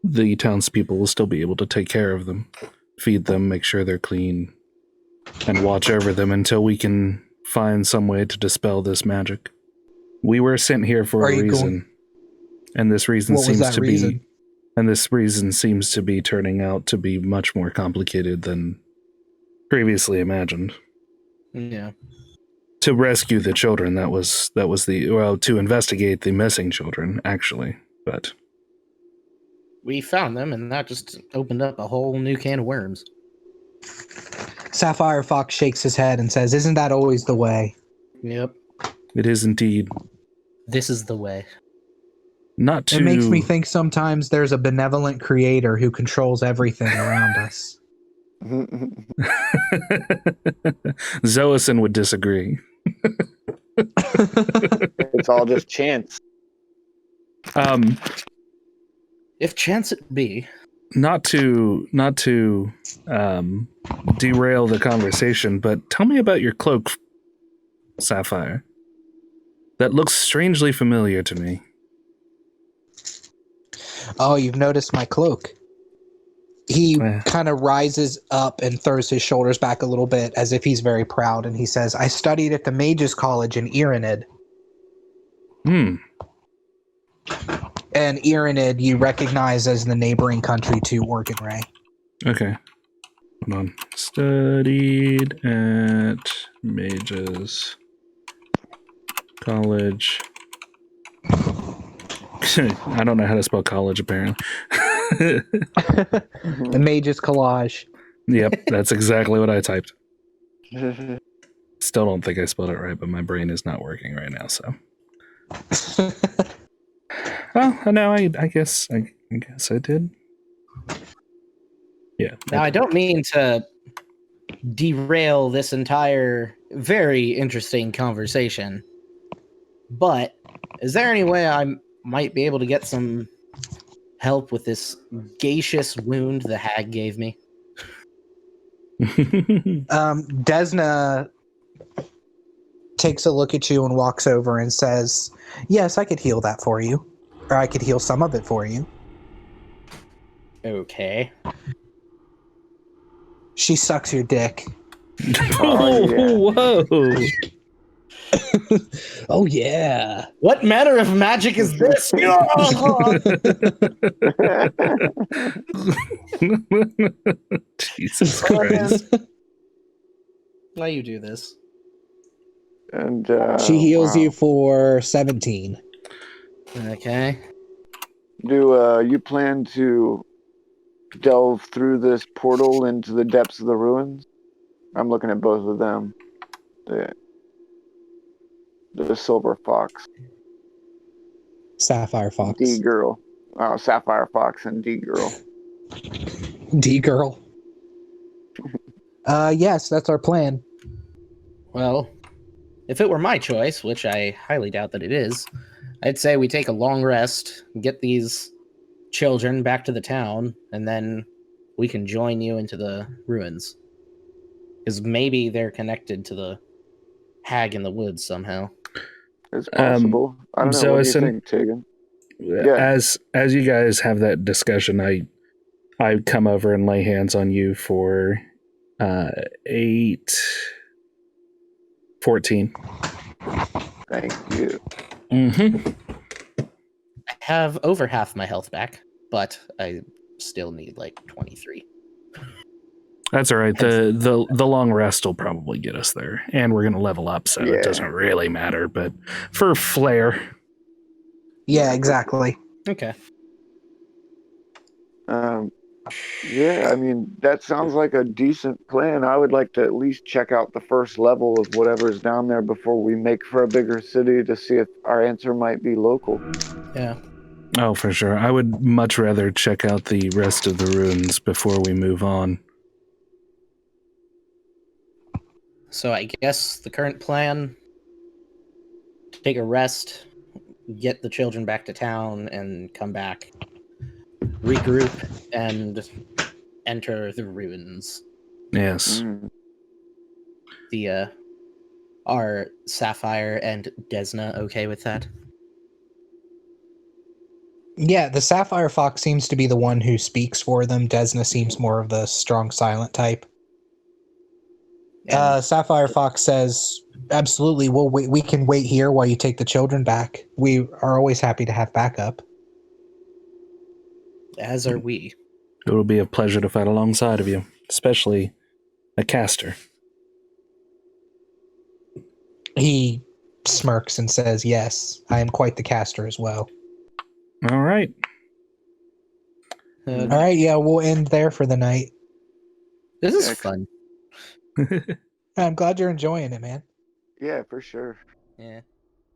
the townspeople will still be able to take care of them, feed them, make sure they're clean, and watch over them until we can find some way to dispel this magic. We were sent here for a reason, and this reason seems to be turning out to be much more complicated than previously imagined. Yeah. To rescue the children, to investigate the missing children, actually, but we found them, and that just opened up a whole new can of worms. Sapphire Fox shakes his head and says, "Isn't that always the way?" Yep. It is indeed. This is the way. It makes me think sometimes there's a benevolent creator who controls everything around us. Zoison would disagree. It's all just chance. If chance it be. Not to derail the conversation, but tell me about your cloak, Sapphire. That looks strangely familiar to me. Oh, you've noticed my cloak. He kind of rises up and throws his shoulders back a little bit as if he's very proud, and he says, "I studied at the Mages College in Erenid." And Erenid you recognize as the neighboring country to Orkinray. Okay. Hold on. Studied at Mages College. I don't know how to spell college, apparently. The Mages Collage. Yep, that's exactly what I typed. Still don't think I spelled it right, but my brain is not working right now, so. Well, no, I guess I did. Yeah. Now, I don't mean to derail this entire very interesting conversation, but is there any way I might be able to get some help with this gaseous wound the hag gave me? Desna takes a look at you and walks over and says, "Yes, I could heal that for you. Or I could heal some of it for you." Okay. She sucks your dick. Whoa! Oh, yeah. What manner of magic is this? Jesus Christ. Why you do this? And she heals you for 17. Okay. Do you plan to delve through this portal into the depths of the ruins? I'm looking at both of them. The silver fox. Sapphire Fox. D-girl. Oh, Sapphire Fox and D-girl. D-girl. Yes, that's our plan. Well, if it were my choice, which I highly doubt that it is, I'd say we take a long rest, get these children back to the town, and then we can join you into the ruins. Because maybe they're connected to the hag in the woods somehow. It's possible. I don't know. What do you think, Tegan? Yeah. As you guys have that discussion, I come over and lay hands on you for 14. Thank you. I have over half my health back, but I still need like 23. That's all right. The long rest will probably get us there, and we're going to level up, so it doesn't really matter. But for flair, yeah, exactly. Okay. Yeah, I mean that sounds like a decent plan. I would like to at least check out the first level of whatever's down there before we make for a bigger city to see if our answer might be local. Yeah. Oh, for sure. I would much rather check out the rest of the ruins before we move on. So I guess the current plan, take a rest, get the children back to town, and come back, regroup, and enter the ruins. Yes. Are Sapphire and Desna okay with that? Yeah, the Sapphire Fox seems to be the one who speaks for them. Desna seems more of the strong silent type. Sapphire Fox says, absolutely, we can wait here while you take the children back. We are always happy to have backup. As are we. It will be a pleasure to fight alongside of you, especially a caster. He smirks and says, yes, I am quite the caster as well. All right. All right, yeah, we'll end there for the night. This is fun. I'm glad you're enjoying it, man. Yeah, for sure. Yeah.